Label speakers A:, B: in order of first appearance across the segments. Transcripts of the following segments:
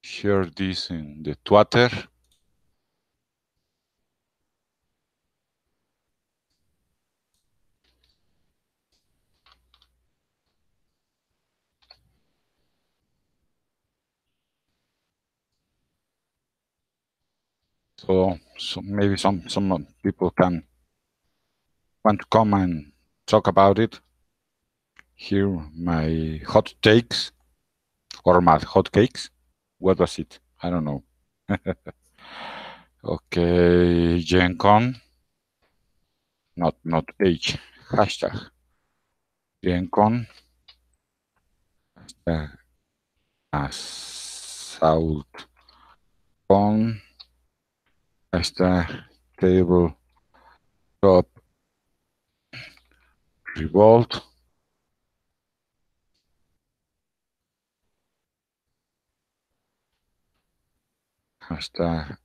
A: share this in the Twitter. So maybe some people can want to come and talk about it. Hear my hot takes or my hot cakes. What was it? I don't know. Okay, GenCon. Not H. Hashtag GenCon. Hashtag assault con. Hashtag tabletop revolt. Hashtag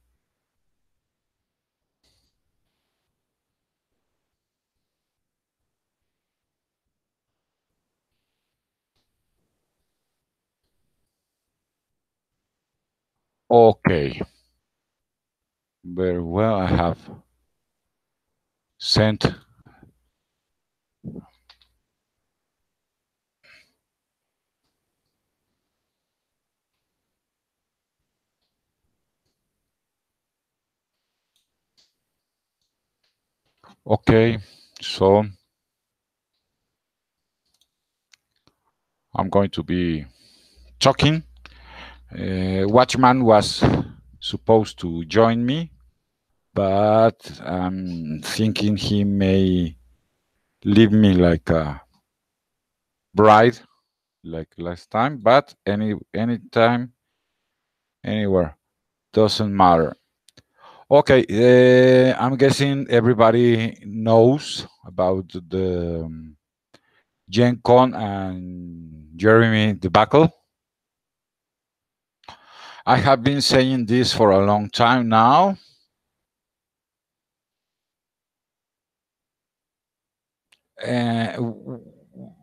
A: okay. Very well. I have sent. Okay, so I'm going to be talking. Watchman was supposed to join me, but I'm thinking he may leave me like a bride, like last time. But anytime, anywhere, doesn't matter. Okay, I'm guessing everybody knows about the Gen Con and Jeremy debacle. I have been saying this for a long time now.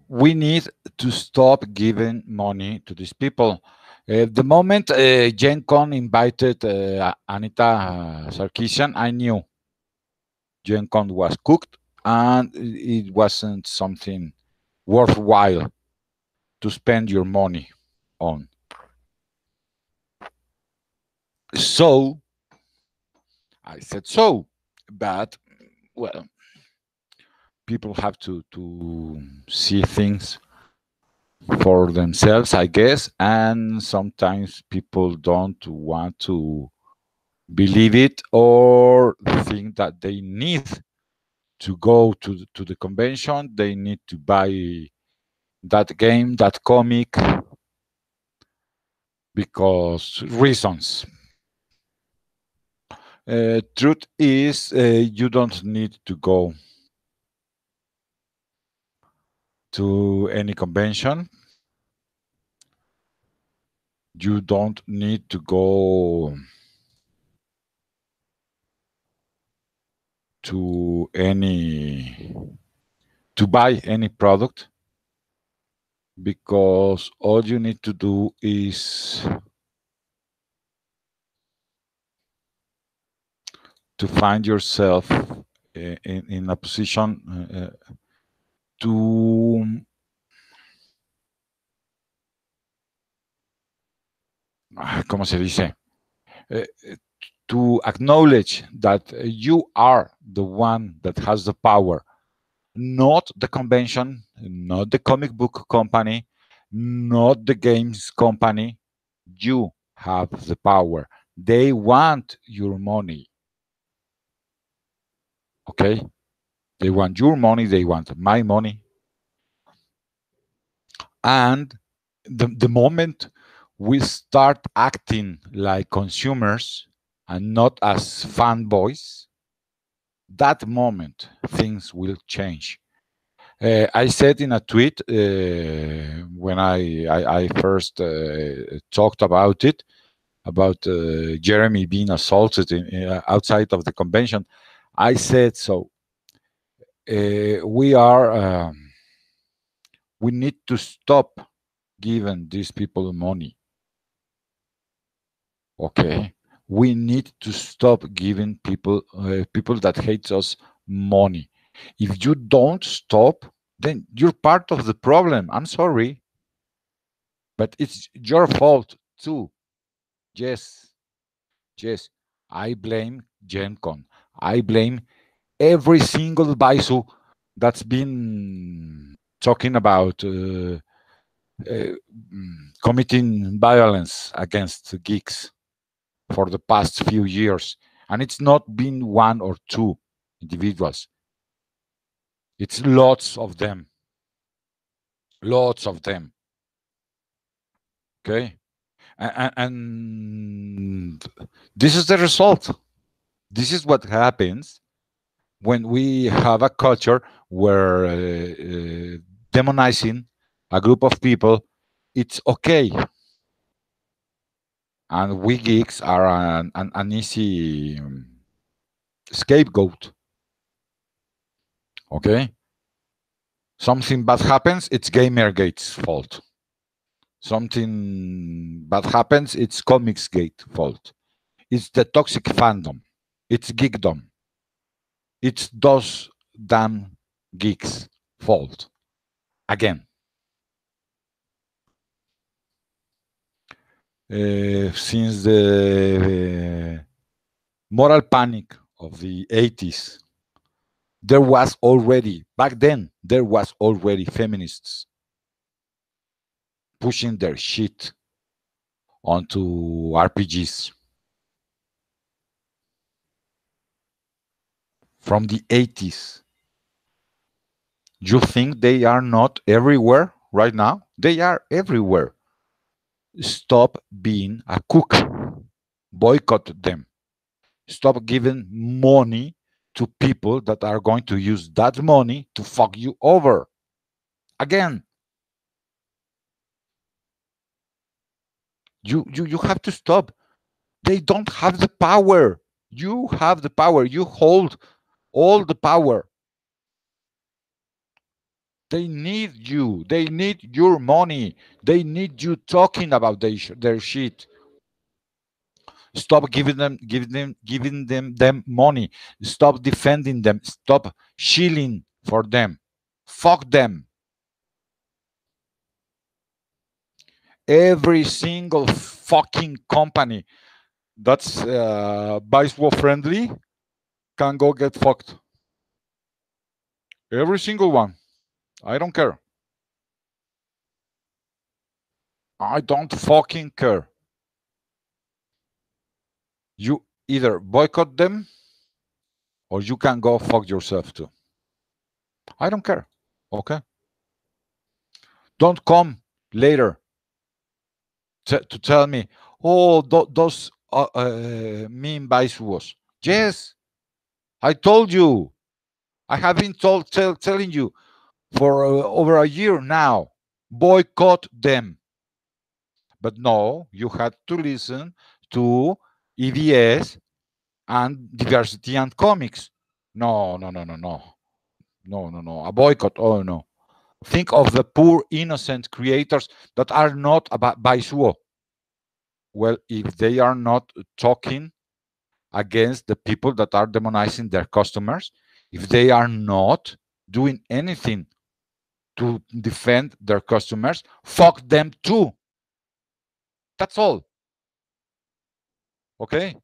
A: We need to stop giving money to these people. The moment Gen Con invited Anita Sarkeesian, I knew Gen Con was cooked and it wasn't something worthwhile to spend your money on. So I said so, but well, people have to see things for themselves, I guess, and sometimes people don't want to believe it or think that they need to go to the convention, they need to buy that game, that comic, because reasons. Truth is, you don't need to go to any convention. You don't need to go to buy any product, because all you need to do is to find yourself in a position to ¿cómo se dice? To acknowledge that you are the one that has the power, not the convention, not the comic book company, not the games company. You have the power. They want your money. Okay? They want your money, they want my money. And the moment we start acting like consumers and not as fanboys, that moment things will change. I said in a tweet when I first talked about it, about Jeremy being assaulted outside of the convention. I said, so we need to stop giving these people money. Okay, we need to stop giving people that hate us money. If you don't stop, then you're part of the problem. I'm sorry, but it's your fault too. Yes, yes. I blame GenCon. I blame every single Baisu that's been talking about committing violence against geeks for the past few years. And it's not been one or two individuals, it's lots of them. Lots of them. Okay. And this is the result. This is what happens when we have a culture where demonizing a group of people, it's okay. And we geeks are an easy scapegoat. Okay? Something bad happens, it's Gamergate's fault. Something bad happens, it's Comicsgate fault. It's the toxic fandom. It's geekdom. It's those damn geeks' fault. Again. Since the moral panic of the 80s, there was already, back then, there was already feminists pushing their shit onto RPGs from the 80s. You think they are not everywhere right now? They are everywhere. Stop being a cook. Boycott them. Stop giving money to people that are going to use that money to fuck you over. Again, you have to stop. They don't have the power. You have the power. You hold all the power. They need you. They need your money. They need you talking about their shit. Stop giving them money. Stop defending them. Stop shilling for them. Fuck them. Every single fucking company that's bisexual friendly can go get fucked. Every single one. I don't care. I don't fucking care. You either boycott them or you can go fuck yourself too. I don't care. Okay? Don't come later to tell me, oh, those mean bisexuals. Yes, I told you. I have been telling you for over a year now. Boycott them. But no, you had to listen to EBS and diversity and comics. No, no, no, no, no. No, no, no. A boycott. Oh, no. Think of the poor, innocent creators that are not about Baisuo. Well, if they are not talking against the people that are demonizing their customers, if they are not doing anything to defend their customers, fuck them too. That's all. Okay?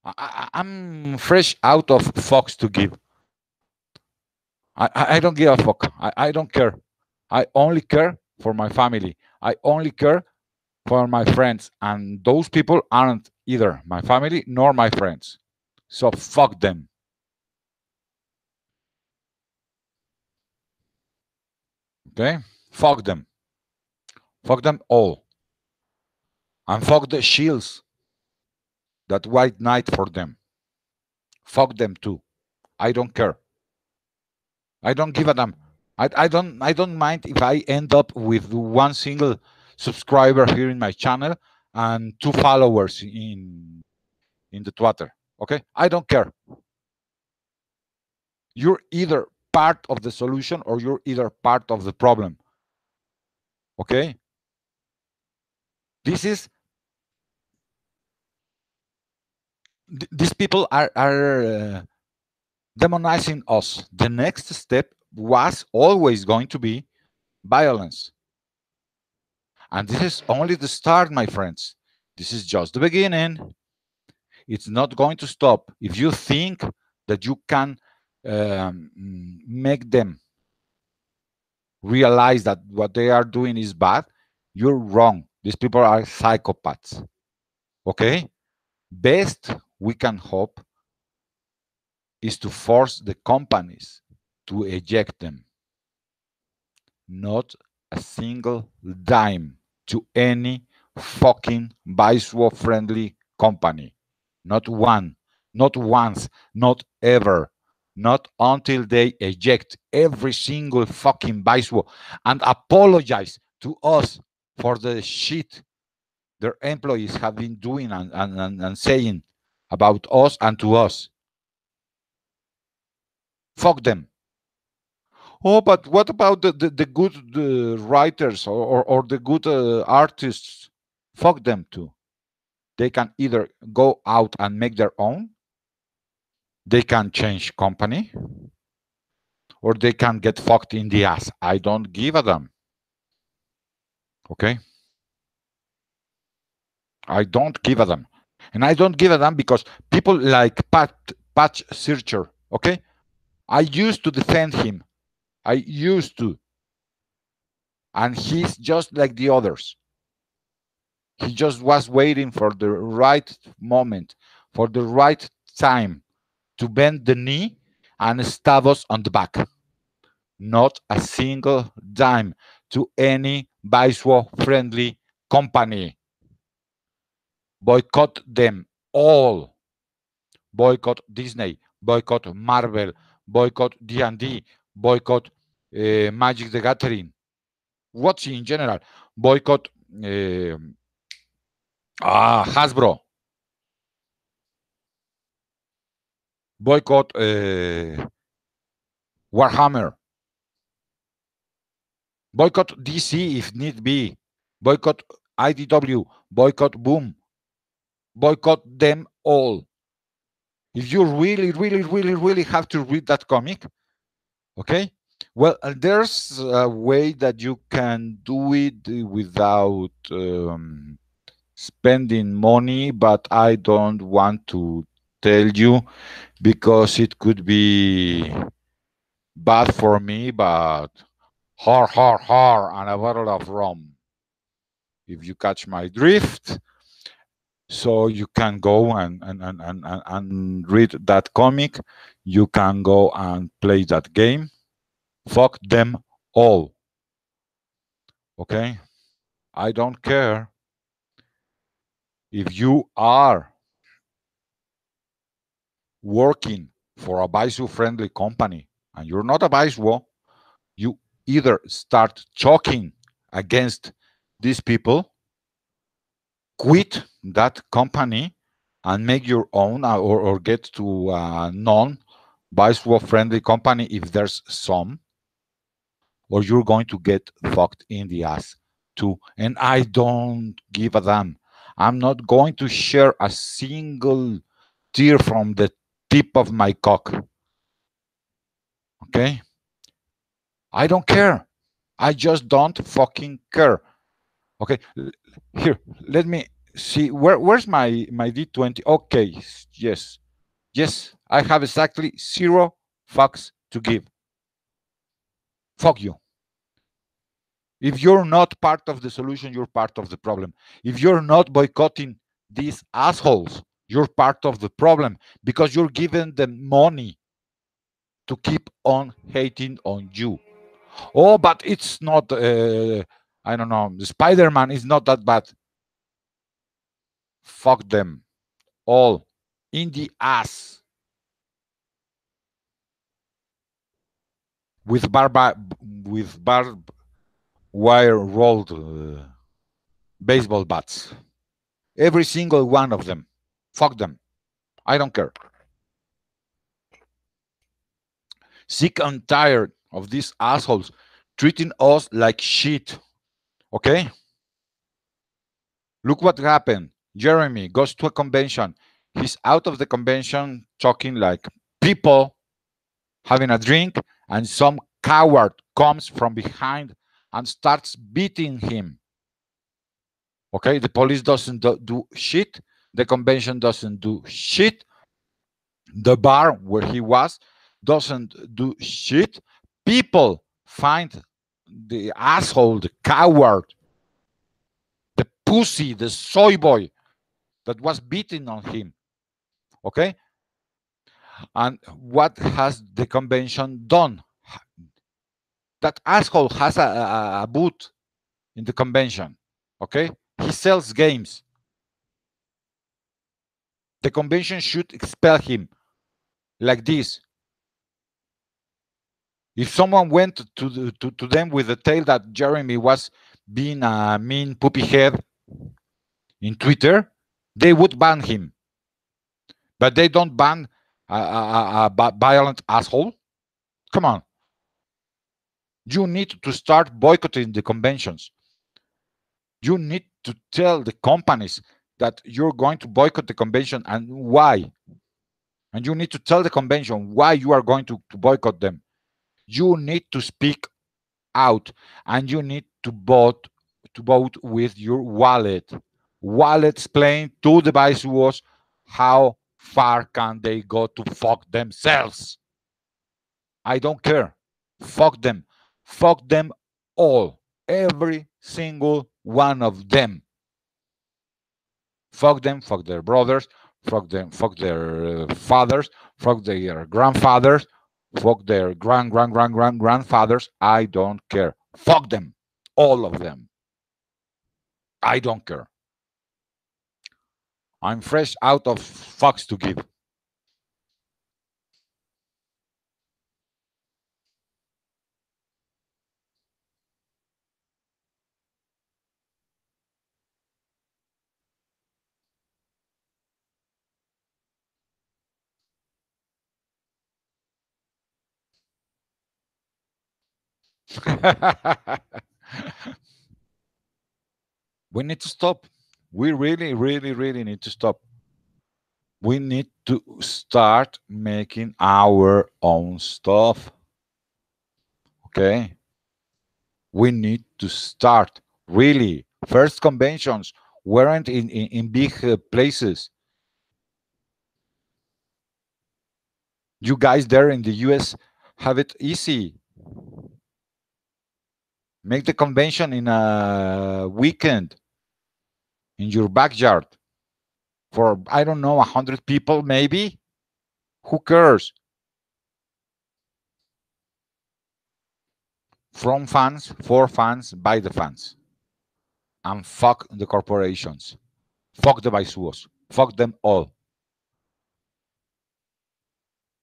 A: I'm fresh out of fucks to give. I don't give a fuck. I don't care. I only care for my family. I only care for my friends. And those people aren't either my family nor my friends. So fuck them. Okay? Fuck them. Fuck them all. And fuck the shields that White Knight for them. Fuck them too. I don't care. I don't give a damn. I don't mind if I end up with one single subscriber here in my channel and 2 followers in the Twitter. Okay? I don't care. You're either part of the solution or you're either part of the problem. Okay? This is these people are demonizing us. The next step was always going to be violence. And this is only the start, my friends. This is just the beginning. It's not going to stop. If you think that you can make them realize that what they are doing is bad, you're wrong. These people are psychopaths. Okay? Best we can hope is to force the companies to eject them. Not a single dime to any fucking Biswo friendly company. Not one, not once, not ever. Not until they eject every single fucking Biswo and apologize to us for the shit their employees have been doing and saying about us and to us. Fuck them. Oh, but what about the good writers or the good artists? Fuck them too. They can either go out and make their own, they can change company, or they can get fucked in the ass. I don't give a damn. Okay? I don't give a damn. And I don't give a damn because people like Patch Searcher, okay? I used to defend him. I used to. And he's just like the others. He just was waiting for the right moment, for the right time to bend the knee and stab us on the back. Not a single dime to any Biswo friendly company. Boycott them all. Boycott Disney, boycott Marvel, boycott D&D, boycott Magic the Gathering. What's in general? Boycott Hasbro. Boycott Warhammer. Boycott DC if need be. Boycott IDW. Boycott Boom. Boycott them all. If you really, really, really, really have to read that comic, okay? Well, there's a way that you can do it without spending money, but I don't want to tell you because it could be bad for me, but har, and a bottle of rum. If you catch my drift, so you can go and read that comic. You can go and play that game. Fuck them all. Okay? I don't care if you are working for a Baisu friendly company and you're not a Baisuo, you either start talking against these people, quit that company, and make your own or get to a non Baisuo friendly company if there's some, or you're going to get fucked in the ass too. And I don't give a damn. I'm not going to share a single tear from the tip of my cock. Okay? I don't care. I just don't fucking care. Okay, here, let me see. Where's my D20? Okay, yes. Yes, I have exactly 0 fucks to give. Fuck you. If you're not part of the solution, you're part of the problem. If you're not boycotting these assholes, you're part of the problem because you're giving them money to keep on hating on you. Oh, but it's not, I don't know, Spider-Man is not that bad. Fuck them all in the ass with barbed wire rolled baseball bats. Every single one of them. Fuck them. I don't care. Sick and tired of these assholes treating us like shit. Okay? Look what happened. Jeremy goes to a convention. He's out of the convention talking like people having a drink, and some coward comes from behind and starts beating him. Okay, the police doesn't do shit. The convention doesn't do shit. The bar where he was doesn't do shit. People find the asshole, the coward, the pussy, the soy boy that was beating on him. Okay, and what has the convention done? That asshole has a booth in the convention. Okay, he sells games. The convention should expel him like this. If someone went to them with the tale that Jeremy was being a mean poopy head in Twitter, they would ban him. But they don't ban a violent asshole. Come on. You need to start boycotting the conventions. You need to tell the companies that you're going to boycott the convention and why. And you need to tell the convention why you are going to boycott them. You need to speak out, and you need to vote with your wallet. Wallet explain to the viceroys how far can they go to fuck themselves. I don't care. Fuck them. Fuck them all. Every single one of them. Fuck them. Fuck their brothers. Fuck them. Fuck their fathers. Fuck their grandfathers. Fuck their grandfathers. I don't care. Fuck them. All of them. I don't care. I'm fresh out of fucks to give. We need to stop. We really, really, really need to stop. We need to start making our own stuff. Okay? We need to start. Really. First conventions weren't in big places. You guys there in the US have it easy. Make the convention in a weekend in your backyard for, I don't know, 100 people maybe. Who cares? From fans, for fans, by the fans. And fuck the corporations. Fuck the viceroys. Fuck them all.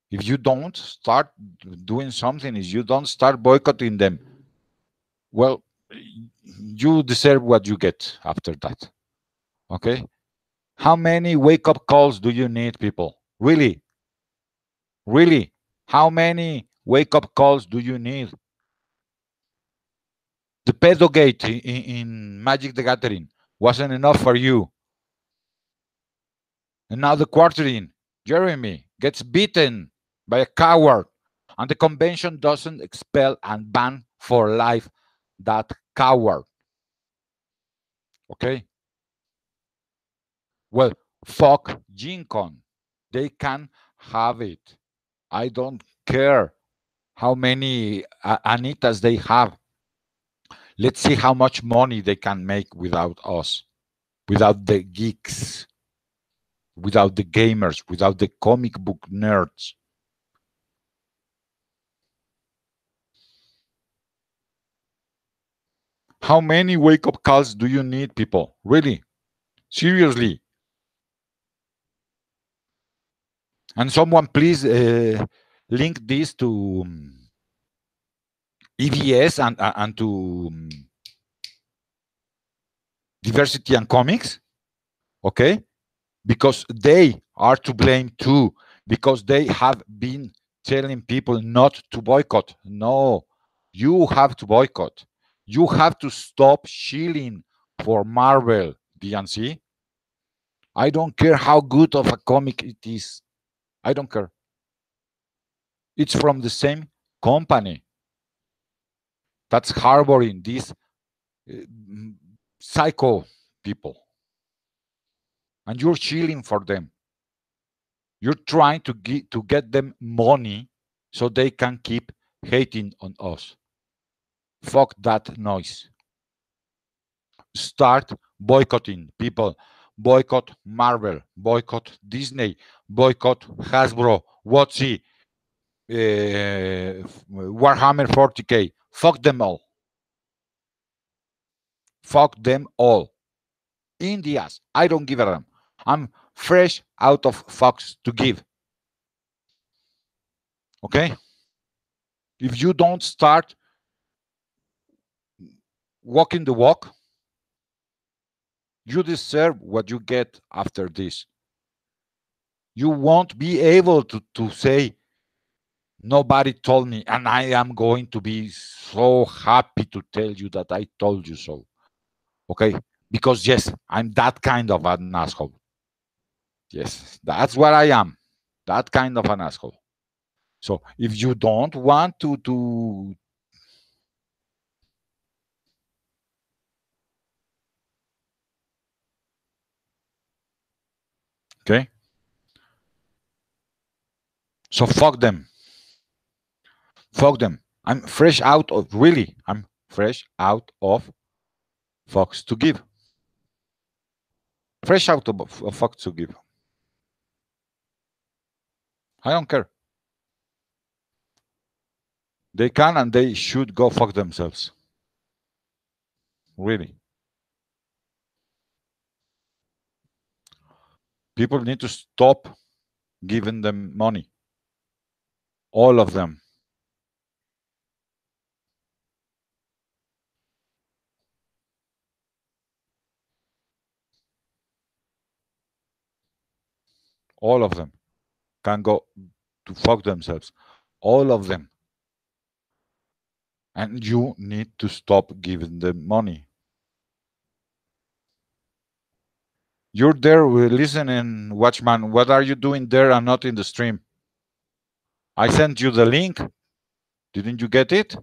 A: If you don't start doing something, if you don't start boycotting them, well, you deserve what you get after that. Okay? How many wake up calls do you need, people? Really? Really? How many wake up calls do you need? The pedogate in Magic the Gathering wasn't enough for you. And now the quartering, Jeremy gets beaten by a coward, and the convention doesn't expel and ban for life that coward. Okay? Well, fuck GenCon. They can have it. I don't care how many Anitas they have. Let's see how much money they can make without us, without the geeks, without the gamers, without the comic book nerds. How many wake-up calls do you need, people? Really? Seriously? And someone please link this to EVS and to Diversity and Comics, okay? Because they are to blame too, because they have been telling people not to boycott. No, you have to boycott. You have to stop shilling for Marvel, PNC. I don't care how good of a comic it is. I don't care. It's from the same company that's harboring these psycho people. And you're chilling for them. You're trying to get them money so they can keep hating on us. Fuck that noise. Start boycotting people. Boycott Marvel. Boycott Disney. Boycott Hasbro. WotC. Warhammer 40K. Fuck them all. Fuck them all. Indias. I don't give a damn. I'm fresh out of fucks to give. Okay? If you don't start walking the walk, you deserve what you get after this. You won't be able to say, nobody told me, and I am going to be so happy to tell you that I told you so. Okay? Because, yes, I'm that kind of an asshole. Yes, that's what I am. That kind of an asshole. So if you don't want to okay, so fuck them. Fuck them. I'm fresh out of, really, I'm fresh out of fucks to give. Fresh out of fucks to give. I don't care. They can and they should go fuck themselves. Really. People need to stop giving them money. All of them. All of them can go to fuck themselves. All of them. And you need to stop giving them money. You're there listening, Watchman. What are you doing there and not in the stream? I sent you the link. Didn't you get it?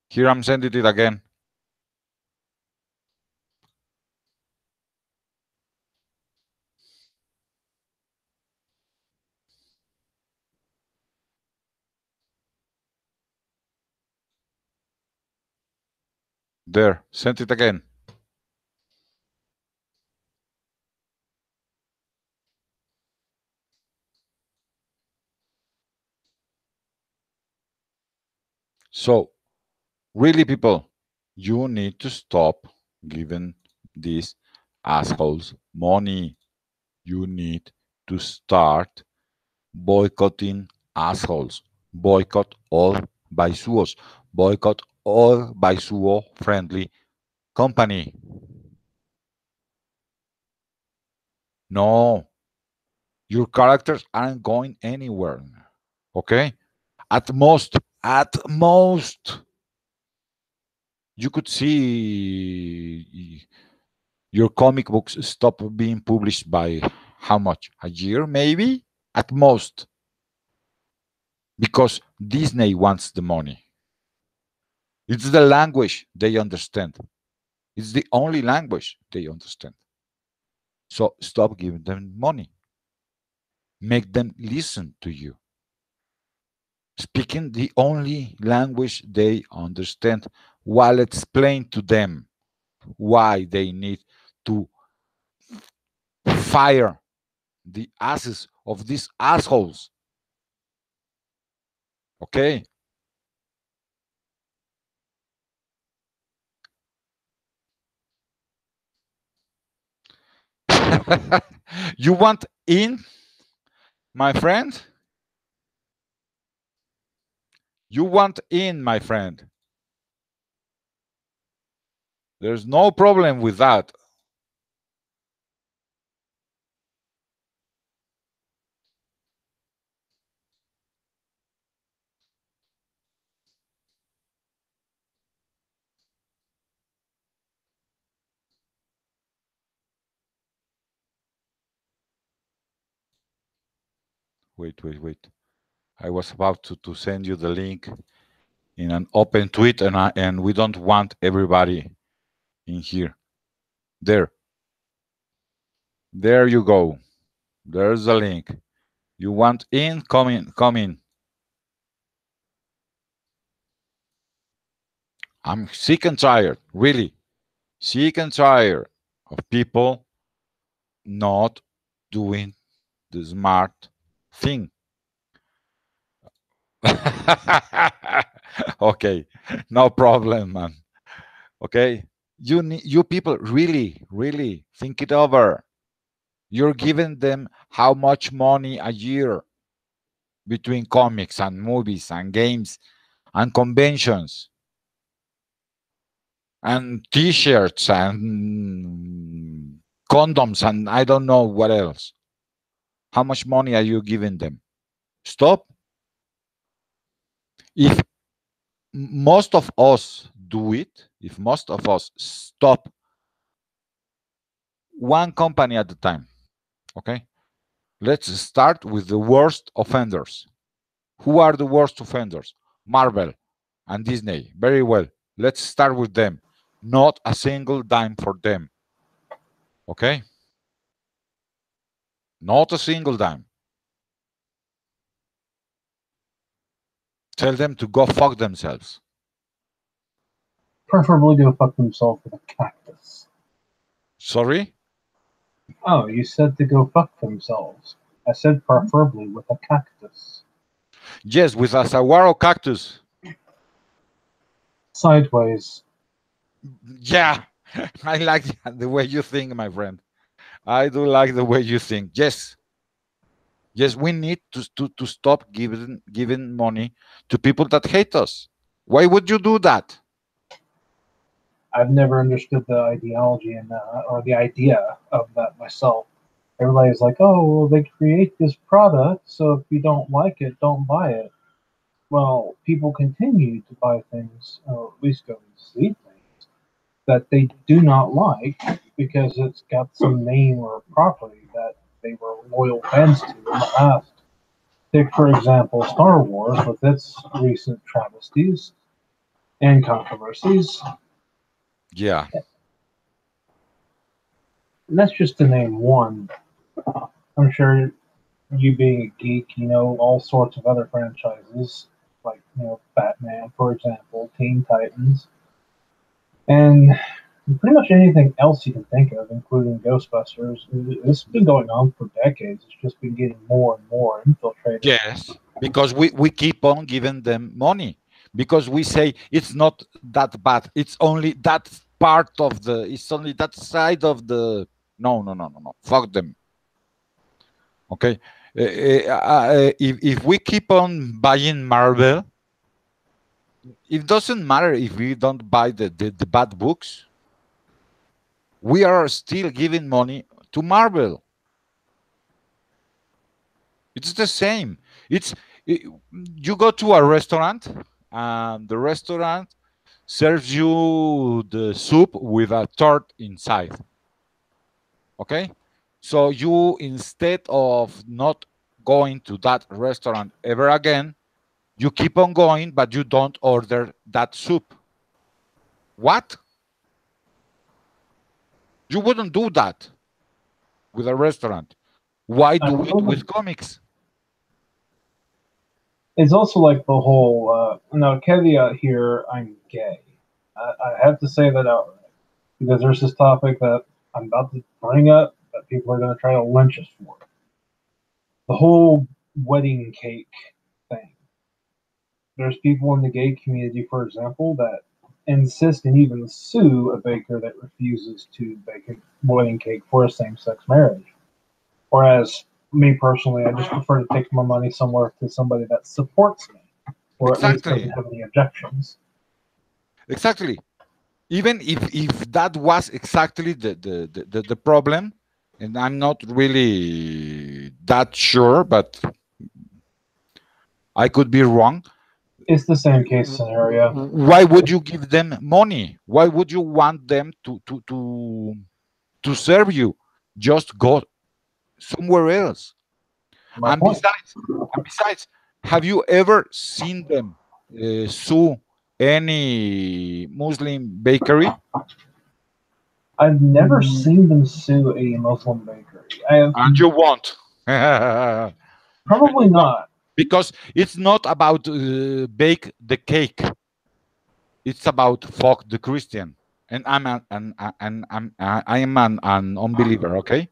A: Here I'm sending it again. There, sent it again. So, really, people, you need to stop giving these assholes money. You need to start boycotting assholes. Boycott all Baisuos. Boycott all Baisuo friendly company. No, your characters aren't going anywhere. Okay? At most, you could see your comic books stop being published by how much? A year, maybe? At most. Because Disney wants the money. It's the language they understand. It's the only language they understand. So stop giving them money. Make them listen to you. Speaking the only language they understand while explain to them why they need to fire the asses of these assholes. Okay? You want in, my friend? You want in, my friend? There's no problem with that. Wait. I was about to send you the link in an open tweet, and we don't want everybody in here. There, there you go. There's the link. You want in? Come in, come in. I'm sick and tired, really, sick and tired of people not doing the smart thing. Okay, no problem, man. Okay, you people really think it over. You're giving them how much money a year between comics and movies and games and conventions and t-shirts and condoms and I don't know what else. How much money are you giving them? Stop. If most of us do it, if most of us stop one company at a time, okay? Let's start with the worst offenders. Who are the worst offenders? Marvel and Disney. Very well. Let's start with them. Not a single dime for them. Okay? Not a single dime. Tell them to go fuck themselves.
B: Preferably go fuck themselves with a cactus.
A: Sorry?
B: Oh, you said to go fuck themselves. I said preferably with a cactus.
A: Yes, with a saguaro cactus.
B: Sideways.
A: Yeah. I like the way you think, my friend. I do like the way you think. Yes. Yes, we need to stop giving money to people that hate us. Why would you do that?
B: I've never understood the ideology and or the idea of that myself. Everybody's like, "Oh, well, they create this product, so if you don't like it, don't buy it." Well, people continue to buy things, or at least go and see things that they do not like because it's got some name or property that they were loyal fans to in the past. Take, for example, Star Wars with its recent travesties and controversies.
A: Yeah.
B: And that's just to name one. I'm sure you being a geek, you know all sorts of other franchises, like, Batman, for example, Teen Titans, and pretty much anything else you can think of, including Ghostbusters. This has been going on for decades. It's just been getting more and more infiltrated.
A: Yes, because we keep on giving them money because we say it's not that bad. It's only that part of the. It's only that side of the. No. Fuck them. Okay. If we keep on buying Marvel, it doesn't matter if we don't buy the bad books. We are still giving money to Marvel. It's the same. You go to a restaurant, and the restaurant serves you the soup with a tart inside. Okay? So you, instead of not going to that restaurant ever again, you keep on going, but you don't order that soup. What? You wouldn't do that with a restaurant. Why do it
B: Absolutely.
A: with comics?
B: It's also like the whole, now, caveat here, I'm gay. I have to say that outright because there's this topic that I'm about to bring up that people are going to try to lynch us for. The whole wedding cake thing. There's people in the gay community, for example, that insist and even sue a baker that refuses to bake a wedding cake for a same sex marriage. Whereas, me personally, I just prefer to take my money somewhere to somebody that supports me, or at least
A: Exactly.
B: doesn't have any objections.
A: Exactly. Even if that was exactly the problem, and I'm not really that sure, but I could be wrong.
B: It's the same case scenario.
A: Why would you give them money? Why would you want them to serve you? Just go somewhere else.
B: My
A: And
B: point.
A: besides, have you ever seen them sue any Muslim bakery?
B: I've never seen them sue a Muslim bakery. I have
A: And you won't.
B: probably not.
A: Because it's not about bake the cake. It's about fuck the Christian. And I am an unbeliever. Okay,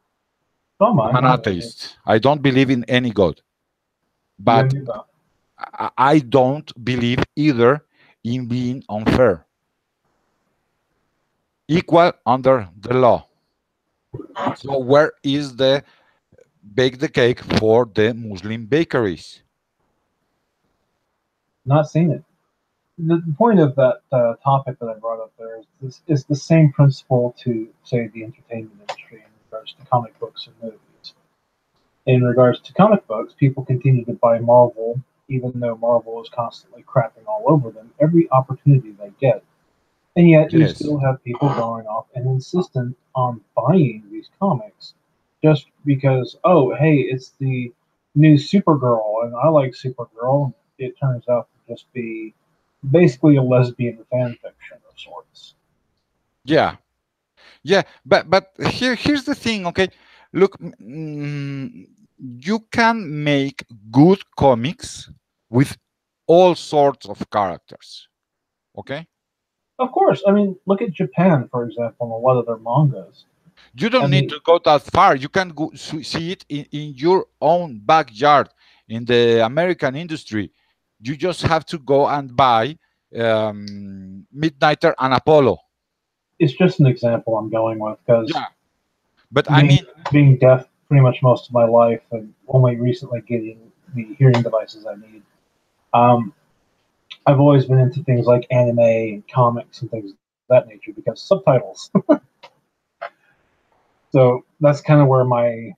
B: Don't
A: I'm
B: mind.
A: an atheist. I don't believe in any god,
B: You and
A: but
B: you don't.
A: I don't believe either in being unfair, equal under the law. So where is the bake the cake for the Muslim bakeries?
B: Not seen it. The point of that topic that I brought up there is the same principle to, say, the entertainment industry in regards to comic books and movies. In regards to comic books, people continue to buy Marvel, even though Marvel is constantly crapping all over them every opportunity they get. And yet you
A: Yes.
B: still have people going off and insistent on buying these comics just because, oh, hey, it's the new Supergirl, and I like Supergirl. It turns out to just be basically a lesbian fan fiction of sorts.
A: Yeah. Yeah, but here's the thing, okay? Look, you can make good comics with all sorts of characters, okay?
B: Of course, I mean, look at Japan, for example, and a lot of their mangas.
A: You
B: I
A: don't need
B: mean,
A: to go that far. You can go see it in your own backyard in the American industry. You just have to go and buy Midnighter and Apollo.
B: it's just an example I'm going with because
A: Yeah, but I
B: being
A: mean,
B: being deaf pretty much most of my life and only recently getting the hearing devices I need. Um, I've always been into things like anime and comics and things of that nature because subtitles. So that's kind of where my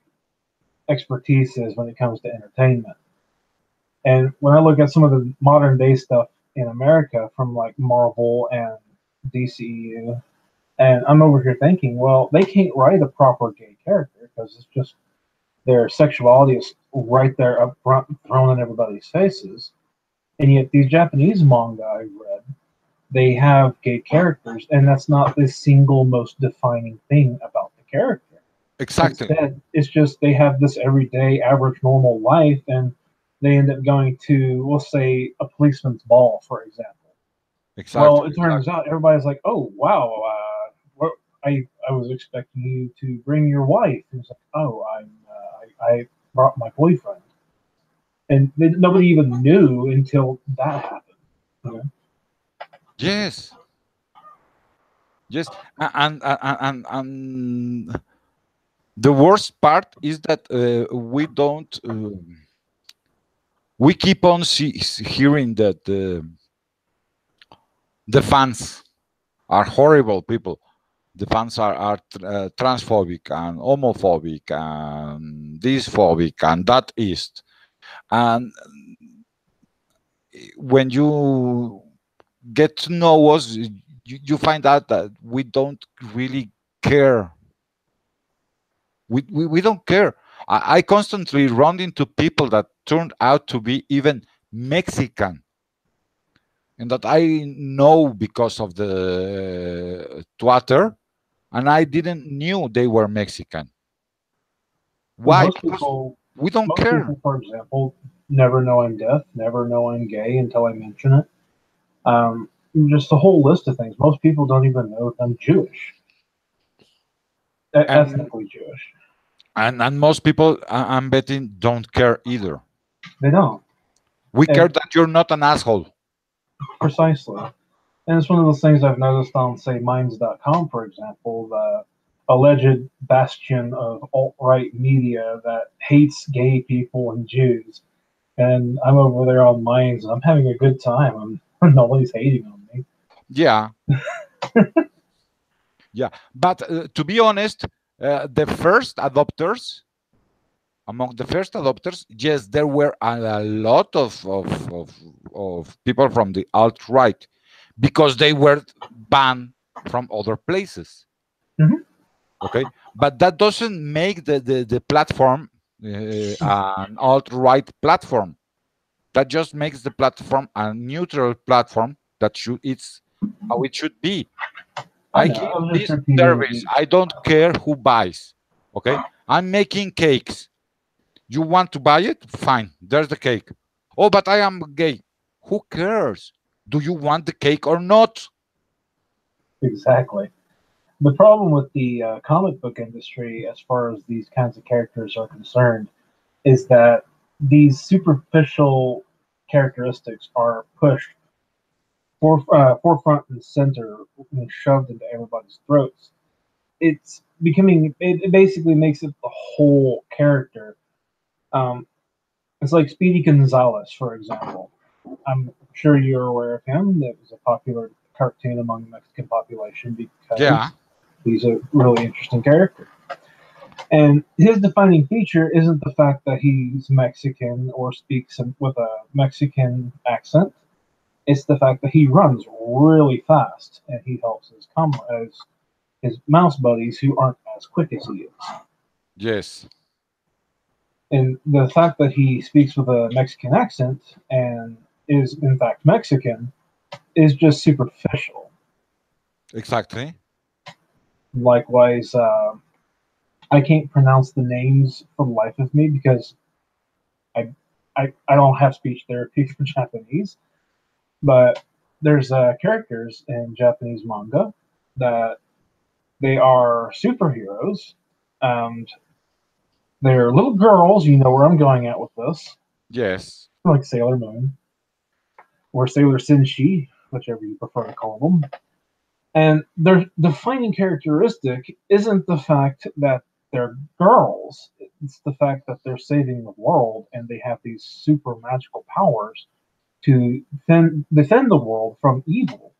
B: expertise is when it comes to entertainment. And when I look at some of the modern day stuff in America from like Marvel and DCEU, and I'm over here thinking, well, they can't write a proper gay character because it's just their sexuality is right there up front, thrown in everybody's faces. And yet, these Japanese manga I read, they have gay characters, and that's not the single most defining thing about the character.
A: exactly,
B: Instead, it's just they have this everyday, average, normal life, and they end up going to, we'll say, a policeman's ball, for example. Well,
A: exactly,
B: it turns
A: exactly.
B: out everybody's like, "Oh, wow, what, I was expecting you to bring your wife." And it's like, "Oh, I brought my boyfriend," and nobody even knew until that happened. You know?
A: Yes, yes, and the worst part is that we don't. We keep on hearing that the fans are horrible people. The fans are transphobic and homophobic and dysphobic and that is. And when you get to know us, you find out that we don't really care. We don't care. I constantly run into people that turned out to be even Mexican and that I know because of the Twitter, and I didn't knew they were Mexican.
B: Well,
A: Why? Because we don't
B: most
A: care.
B: people, for example, never know I'm deaf, never know I'm gay until I mention it. Um, just a whole list of things. Most people don't even know if I'm Jewish,
A: And
B: ethnically Jewish.
A: and most people, I'm betting, don't care either.
B: They don't.
A: We care
B: And
A: that you're not an asshole.
B: precisely. And it's one of those things I've noticed on, say, Minds.com, for example, the alleged bastion of alt right media that hates gay people and Jews. And I'm over there on Minds and I'm having a good time. Nobody's hating on me.
A: Yeah, yeah. But to be honest, the first adopters, among the first adopters, yes, there were a lot of people from the alt right because they were banned from other places.
B: Hmm.
A: Okay, but that doesn't make the platform an alt-right platform that just makes the platform a neutral platform that should it's how it should be.
B: I
A: I
B: know.
A: give
B: I was just
A: this
B: repeating
A: service.
B: the.
A: I don't care who buys. Okay, I'm making cakes. You want to buy it? Fine. There's the cake. Oh, but I am gay. Who cares? Do you want the cake or not?
B: Exactly. The problem with the comic book industry, as far as these kinds of characters are concerned, is that these superficial characteristics are pushed forefront and center and shoved into everybody's throats. It's becoming, it basically makes it the whole character. Um, it's like Speedy Gonzales, for example. I'm sure you're aware of him. It was a popular cartoon among the Mexican population
A: Yeah.
B: because he's a really interesting character. And his defining feature isn't the fact that he's Mexican or speaks with a Mexican accent. It's the fact that he runs really fast and he helps his mouse buddies who aren't as quick as he is.
A: Yes.
B: And the fact that he speaks with a Mexican accent and is in fact Mexican is just superficial.
A: Exactly.
B: Likewise, I can't pronounce the names for the life of me because I, I don't have speech therapy for Japanese. But there's characters in Japanese manga that they are superheroes, and they're little girls. You know where I'm going at with this,
A: Yes.
B: like Sailor Moon or Sailor Senshi, whichever you prefer to call them. And their defining characteristic isn't the fact that they're girls; it's the fact that they're saving the world and they have these super magical powers to defend the world from evil.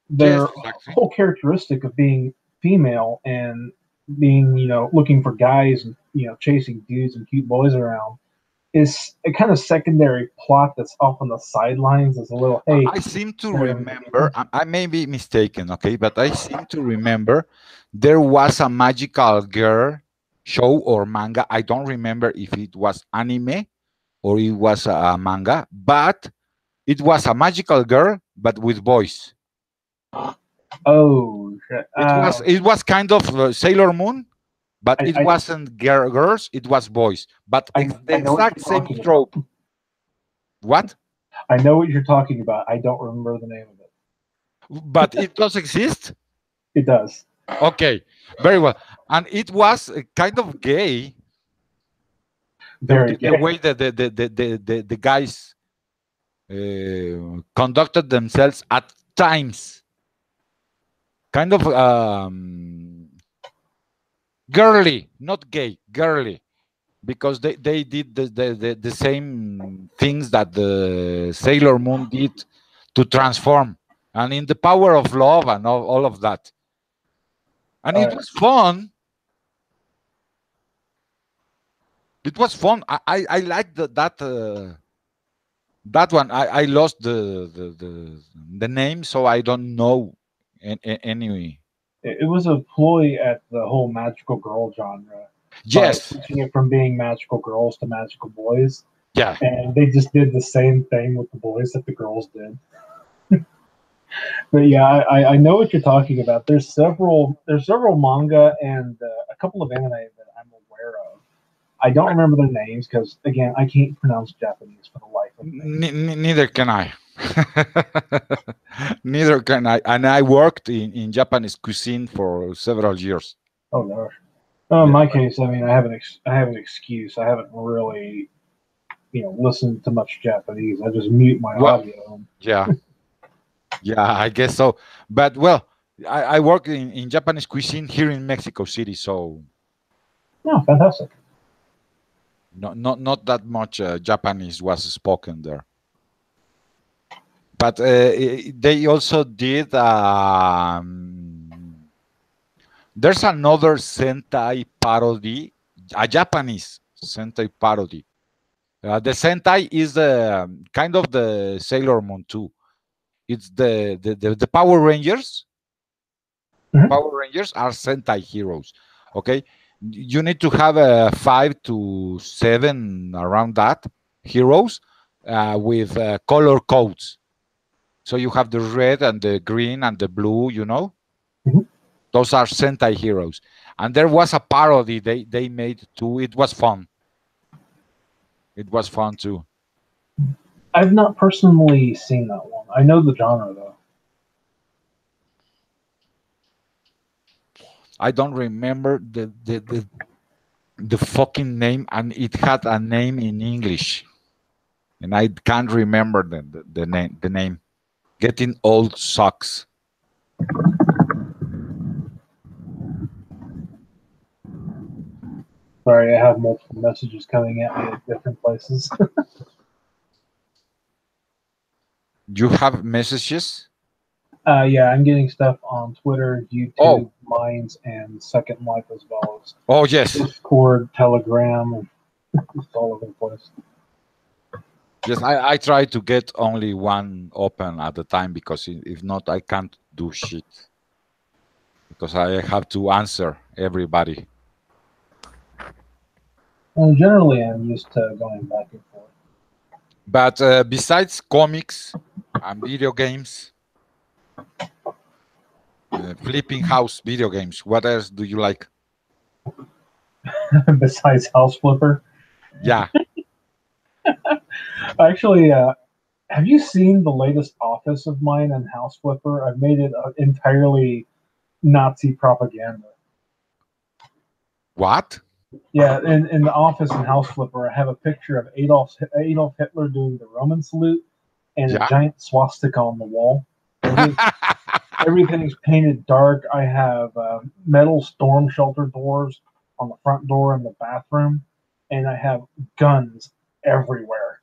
A: Yes.
B: Their
A: Exactly.
B: whole characteristic of being female and being, looking for guys and, chasing dudes and cute boys around is a kind of secondary plot that's off on the sidelines as a little, hey,
A: I seem to
B: they're in
A: remember.
B: here.
A: I may be mistaken. Okay, but I seem to remember there was a magical girl show or manga. I don't remember if it was anime or it was a manga, but it was a magical girl, but with boys.
B: Oh, shit.
A: It was kind of Sailor Moon, but
B: I,
A: it
B: I,
A: wasn't girls. It was boys, but the
B: I know what
A: exact
B: you're
A: same
B: talking about.
A: trope. What?
B: I know what you're talking about. I don't remember the name of it.
A: But it does exist.
B: It does.
A: Okay, very well. And it was kind of gay
B: Very
A: the
B: gay.
A: way that the guys conducted themselves at times. Kind of girly, not gay, girly. Because they did the same things that the Sailor Moon did to transform. And in the power of love and all of that. And
B: All
A: it
B: right.
A: was fun. It was fun. I liked that one. I lost the name, so I don't know any.
B: It was a ploy at the whole magical girl genre by
A: Yes,
B: switching it from being magical girls to magical boys.
A: yeah.
B: And they just did the same thing with the boys that the girls did. But yeah, I know what you're talking about. There's several manga and a couple of anime that I'm aware of. I don't remember their names because again I can't pronounce Japanese for the life of me.
A: Neither can I. Neither can I. And I worked in Japanese cuisine for several years.
B: Oh gosh. In
A: Yeah,
B: my case, I mean I have an excuse. I haven't really listened to much Japanese. I just mute my
A: well,
B: audio.
A: yeah, yeah, I guess so. But well, I work in Japanese cuisine here in Mexico City, so
B: No, fantastic.
A: not that much Japanese was spoken there. But they also did. There's another Sentai parody, a Japanese Sentai parody. The Sentai is kind of the Sailor Moon too. It's the Power Rangers.
B: Mhm.
A: Power Rangers are Sentai heroes. Okay, You need to have 5 to 7 around that heroes with color codes. So you have the red and the green and the blue.
B: Mhm.
A: Those are Sentai heroes. And there was a parody they made too. It was fun. It was fun too.
B: I've not personally seen that one. I know the genre though.
A: I don't remember the fucking name, and it had a name in English, and I can't remember the name. The name. Getting old sucks.
B: Sorry, I have multiple messages coming at me at different places.
A: You have messages?
B: Yeah, I'm getting stuff on Twitter, YouTube,
A: Oh,
B: Minds, and Second Life as well as
A: oh yes,
B: Discord, Telegram, and it's all over the place.
A: yes. I try to get only one open at a time because if not, I can't do shit because I have to answer everybody.
B: And generally, I'm used to going back and forth.
A: But besides comics and video games, flipping house video games, what else do you like?
B: Besides House Flipper,
A: Yeah.
B: actually, have you seen the latest Office of mine and House Flipper? I've made it entirely Nazi propaganda.
A: What?
B: Yeah, in the Office and House Flipper, I have a picture of Adolf Hitler doing the Roman salute and a
A: Yeah.
B: giant swastika on the wall. Everything's painted dark. I have metal storm shelter doors on the front door in the bathroom, and I have guns everywhere.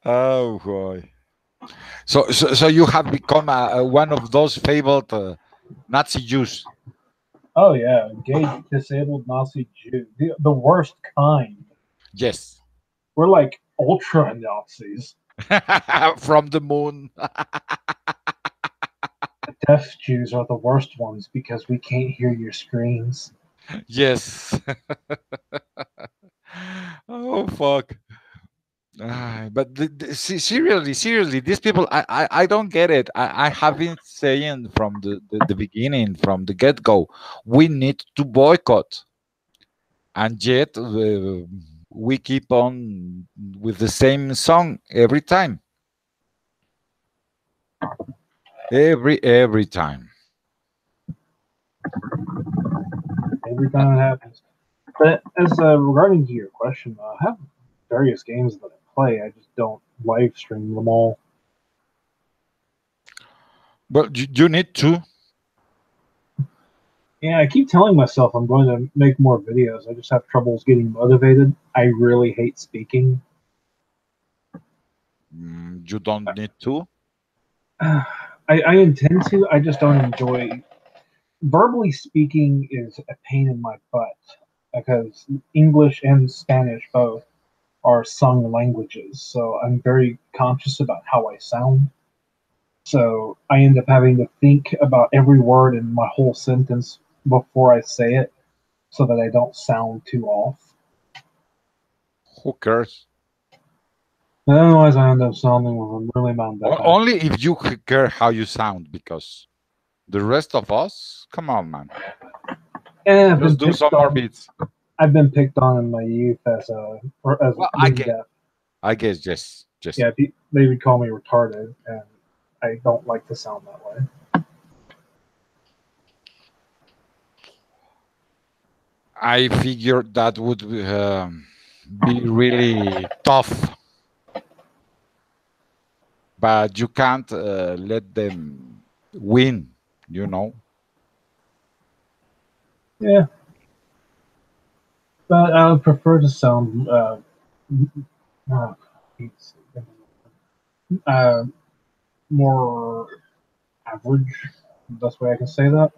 A: Oh boy. So you have become one of those fabled Nazi Jews.
B: Oh yeah, gay disabled Nazi Jew, the worst kind.
A: Yes.
B: We're like ultra Nazis.
A: From the moon.
B: Deaf Jews are the worst ones because we can't hear your screams.
A: Yes. Oh fuck. But seriously, these people, I don't get it. I have been saying from the beginning, from the get go, we need to boycott, and yet we keep on with the same song every time, every time.
B: Every time it happens. But as regarding to your question, I have various games that I play. I just don't live stream them all.
A: But you need to.
B: Yeah, I keep telling myself I'm going to make more videos. I just have troubles getting motivated. I really hate speaking.
A: You don't need to.
B: I intend to. I just don't enjoy. Verbally speaking is a pain in my butt because English and Spanish both are sung languages. So I'm very conscious about how I sound. So I end up having to think about every word in my whole sentence before I say it so that I don't sound too off.
A: Who cares?
B: Otherwise, I end up sounding with a really bad accent.
A: Only if you care how you sound, because the rest of us, come on, man.
B: And I've been
A: Just do
B: picked
A: some more
B: on.
A: beats.
B: I've been picked on in my youth as
A: Well,
B: being deaf.
A: I guess, yes, yes.
B: Yeah, they would call me retarded, and I don't like to sound that way.
A: I figured that would be really tough, but you can't let them win, you know.
B: Yeah, but I would prefer to sound uh, uh, more average. Best way I can say that.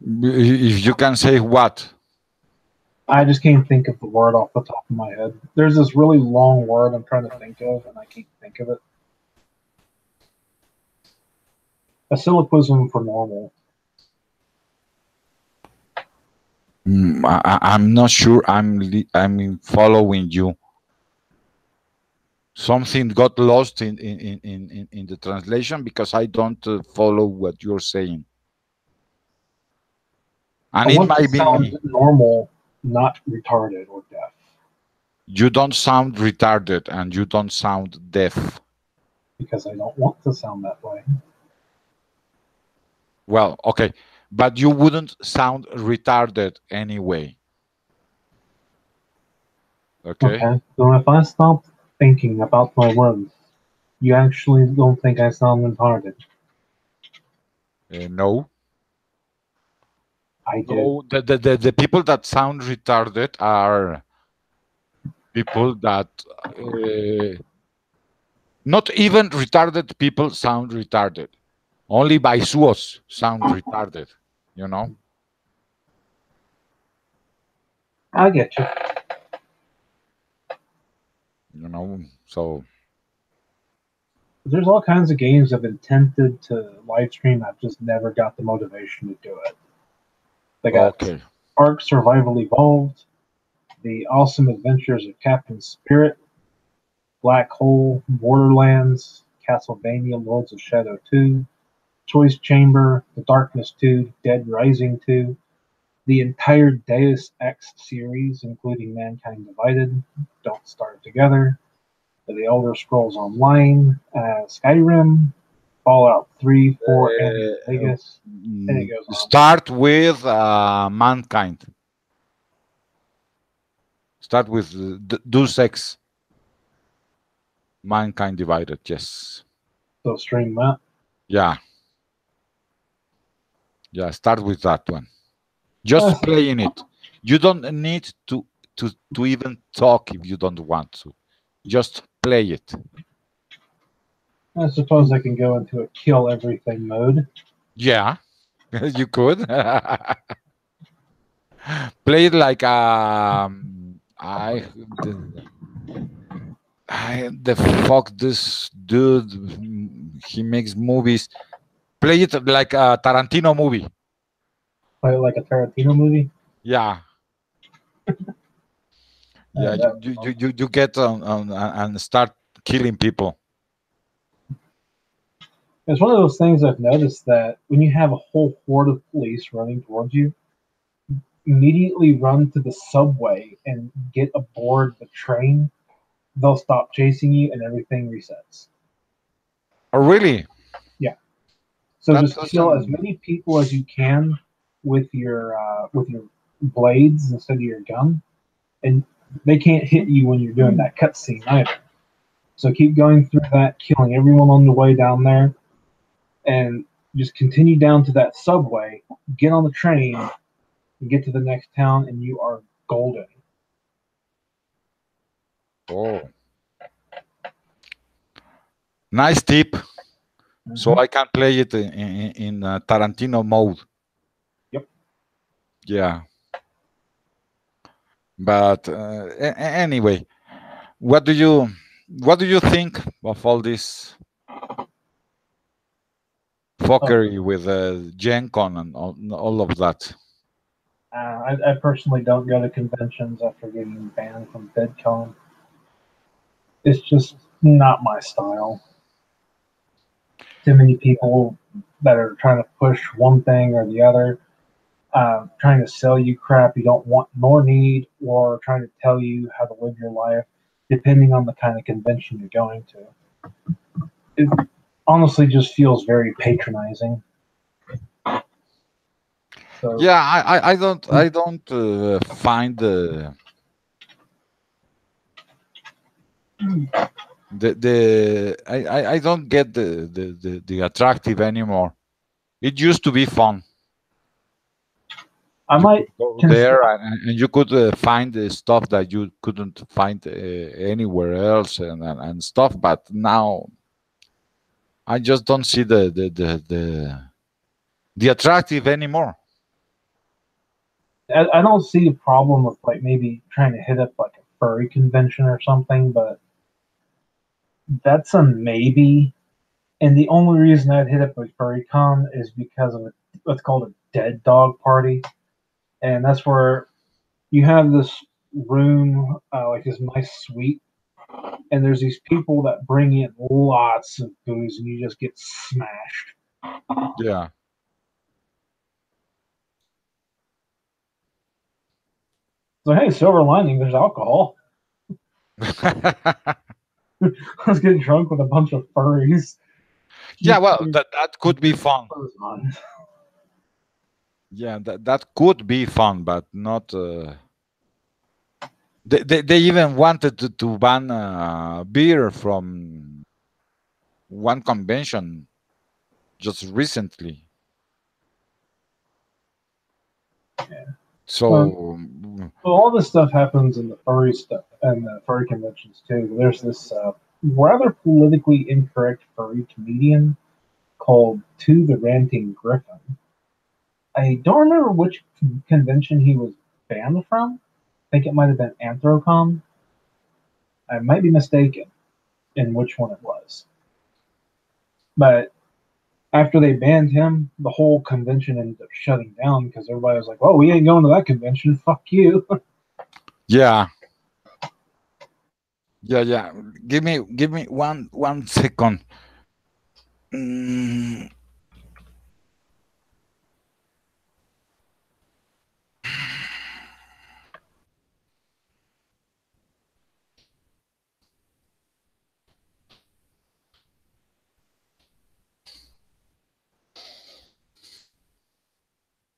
A: If you can say what?
B: I just can't think of the word off the top of my head. There's this really long word I'm trying to think of, and I can't think of it. A syllogism for normal.
A: I'm not sure I'm following you. Something got lost in the translation because I don't follow what you're saying.
B: I
A: And it
B: want to
A: might be
B: sound
A: me.
B: normal, not retarded or deaf.
A: You don't sound retarded and you don't sound deaf.
B: Because I don't want to sound that way.
A: Well, okay, but you wouldn't sound retarded anyway. Okay?
B: Okay, so if I stop thinking about my words, you actually don't think I sound retarded?
A: No.
B: I do.
A: No, the people that sound retarded are people that not even retarded people sound retarded. Only Baisuos sound retarded, you know?
B: I get you.
A: You know, so
B: There's all kinds of games I've intended to live stream. I've just never got the motivation to do it. They got
A: okay.
B: Ark Survival Evolved, The Awesome Adventures of Captain Spirit, Black Hole, Borderlands, Castlevania Lords of Shadow 2, Choice Chamber, The Darkness 2, Dead Rising 2, the entire Deus Ex series, including Mankind Divided, Don't Starve Together, The Elder Scrolls Online, Skyrim, Fallout 3, 4, and New Vegas, and it goes on.
A: Start with mankind. Start with Deus Ex. Mankind Divided. Yes.
B: So stream that.
A: Yeah. Yeah. Start with that one. Just playing it. You don't need to even talk if you don't want to. Just play it.
B: I suppose I can go into a kill everything mode.
A: Yeah, you could. Play it like the fuck this dude. He makes movies. Play it like a Tarantino movie.
B: Play it like a Tarantino movie.
A: Yeah, yeah. You get on and start killing people.
B: It's one of those things I've noticed that when you have a whole horde of police running towards you, immediately run to the subway and get aboard the train, they'll stop chasing you and everything resets.
A: Oh, really?
B: Yeah. So
A: That
B: just kill as
A: doesn't.
B: many people as you can with your blades instead of your gun, and they can't hit you when you're doing that cutscene either. So keep going through that, killing everyone on the way down there, and just continue down to that subway, get on the train, and get to the next town, and you are golden.
A: Oh, nice tip. So I can play it in Tarantino mode.
B: Yep.
A: Yeah. But anyway, what do you what do you think of all this
B: Oh,
A: fuckery with Gen Con and all of that?
B: I personally don't go to conventions after getting banned from VidCon. It's just not my style. Too many people that are trying to push one thing or the other, trying to sell you crap you don't want nor need, or trying to tell you how to live your life, depending on the kind of convention you're going to. It honestly just feels very patronizing. So,
A: Yeah, I don't find I don't get the attractive anymore. It used to be fun.
B: I
A: You
B: might
A: could go
B: consider.
A: there and you could find the stuff that you couldn't find anywhere else and stuff. But now I just don't see the attractive anymore.
B: I don't see a problem with like maybe trying to hit up like a furry convention or something, but that's a maybe. And the only reason I'd hit up a FurryCon is because of what's called a dead dog party, and that's where you have this room, like this nice suite, and there's these people that bring in lots of booze, and you just get smashed.
A: Yeah.
B: So hey, silver lining, there's alcohol. I was getting drunk with a bunch of furries.
A: Yeah,
B: Keep
A: well,
B: your
A: that could be fun.
B: clothes on.
A: Yeah, that could be fun, but not. They even wanted to ban beer from one convention just recently.
B: Well,
A: So
B: well, all this stuff happens in the furry stuff and the furry conventions too. There's this rather politically incorrect furry comedian called To the Ranting Griffin. I don't remember which convention he was banned from. I think it might have been Anthrocom. I might be mistaken in which one it was. But after they banned him, the whole convention ended up shutting down because everybody was like, "Well, we ain't going to that convention. Fuck you."
A: yeah, yeah. Give me one second. Mm,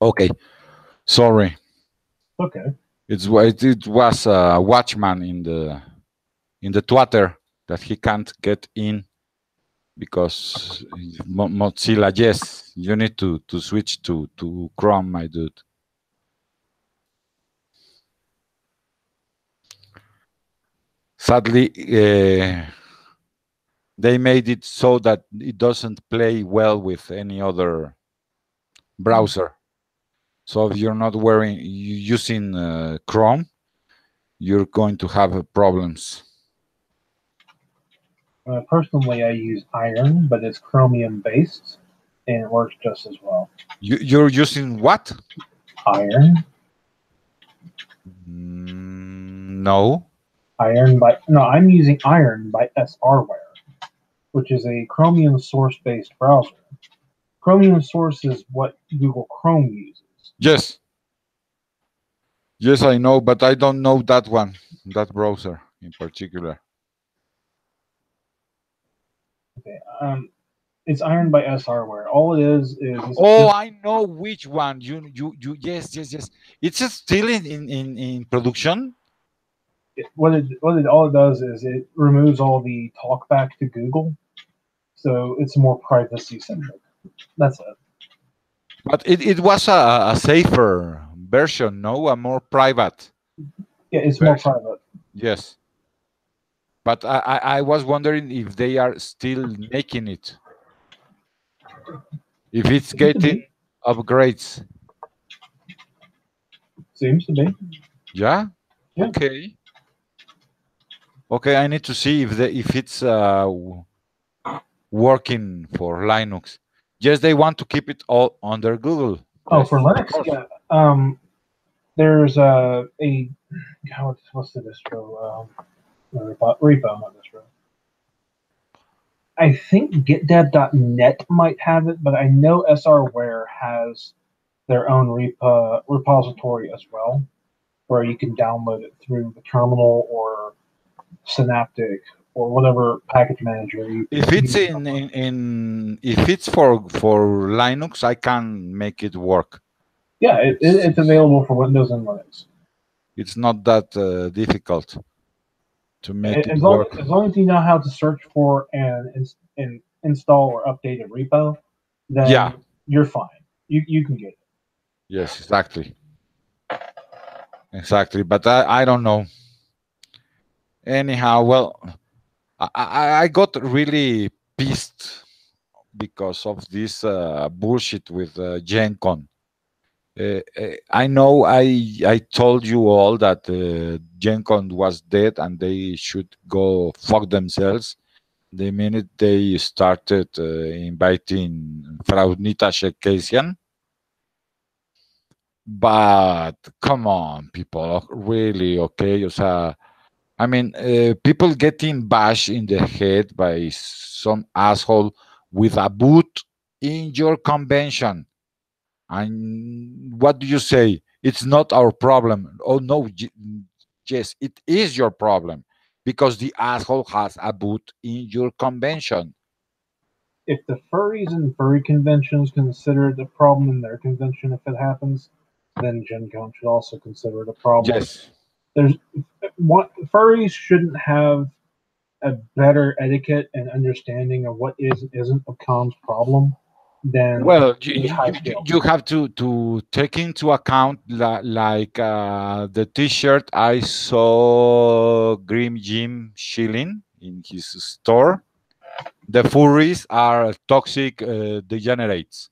A: okay, sorry.
B: Okay.
A: It was a watchman in the Twitter that he can't get in because Mozilla. Yes, you need to switch to Chrome, my dude. Sadly, they made it so that it doesn't play well with any other browser. So if you're not using Chrome, you're going to have problems.
B: Personally, I use Iron, but it's Chromium based, and it works just as well.
A: You're using what?
B: Iron,
A: No.
B: Iron by no, I'm using Iron by SRware, which is a Chromium source based browser. Chromium source is what Google Chrome uses.
A: Yes. Yes, I know, but I don't know that one, that browser in particular.
B: Okay, it's Iron by SRware. All it is it's
A: Oh,
B: just
A: I know which one. You. Yes. It's still in production.
B: what it all it does is it removes all the talkback to Google, so it's more privacy centric. That's it.
A: But it was a safer version, no, a more private
B: Yeah, it's more
A: version.
B: private.
A: Yes, but I was wondering if they are still making it, if it's
B: Seems to
A: getting
B: be.
A: upgrades.
B: Seems to be.
A: Yeah.
B: Yeah.
A: Okay. Okay. I need to see if it's working for Linux. Yes, they want to keep it all under Google.
B: Oh, for
A: Yes, of
B: Linux,
A: course.
B: yeah. There's a what's the distro? Repo, not distro. I think GitDev.net might have it, but I know SRWare has their own repository as well, where you can download it through the terminal or Synaptic or whatever package manager you
A: If it's
B: use.
A: if it's for Linux, I can make it work.
B: Yeah,
A: It's
B: it's available for Windows and Linux.
A: it's not that difficult to make it work.
B: As long as you know how to search for and install or update a repo,
A: Yeah.
B: then you're fine. You can get it.
A: Yes. Exactly. Exactly. But I don't know. Anyhow, well, I got really pissed because of this bullshit with Gen Con. I know I told you all that Gen Con was dead and they should go fuck themselves. the minute they started inviting Frau Nita Shekesian. But come on, people, really, okay? O sea, I mean, people getting bashed in the head by some asshole with a boot in your convention. And what do you say? It's not our problem. Oh, no, yes, it is your problem because the asshole has a boot in your convention.
B: If the furries and furry conventions consider it a problem in their convention if it happens, then Gen Con should also consider it a problem.
A: Yes.
B: There's furries shouldn't have a better etiquette and understanding of what is and isn't a com's problem than
A: Well,
B: the high scale
A: you
B: con.
A: have to take into account like the T-shirt I saw Grim Jim shilling in his store. The furries are toxic degenerates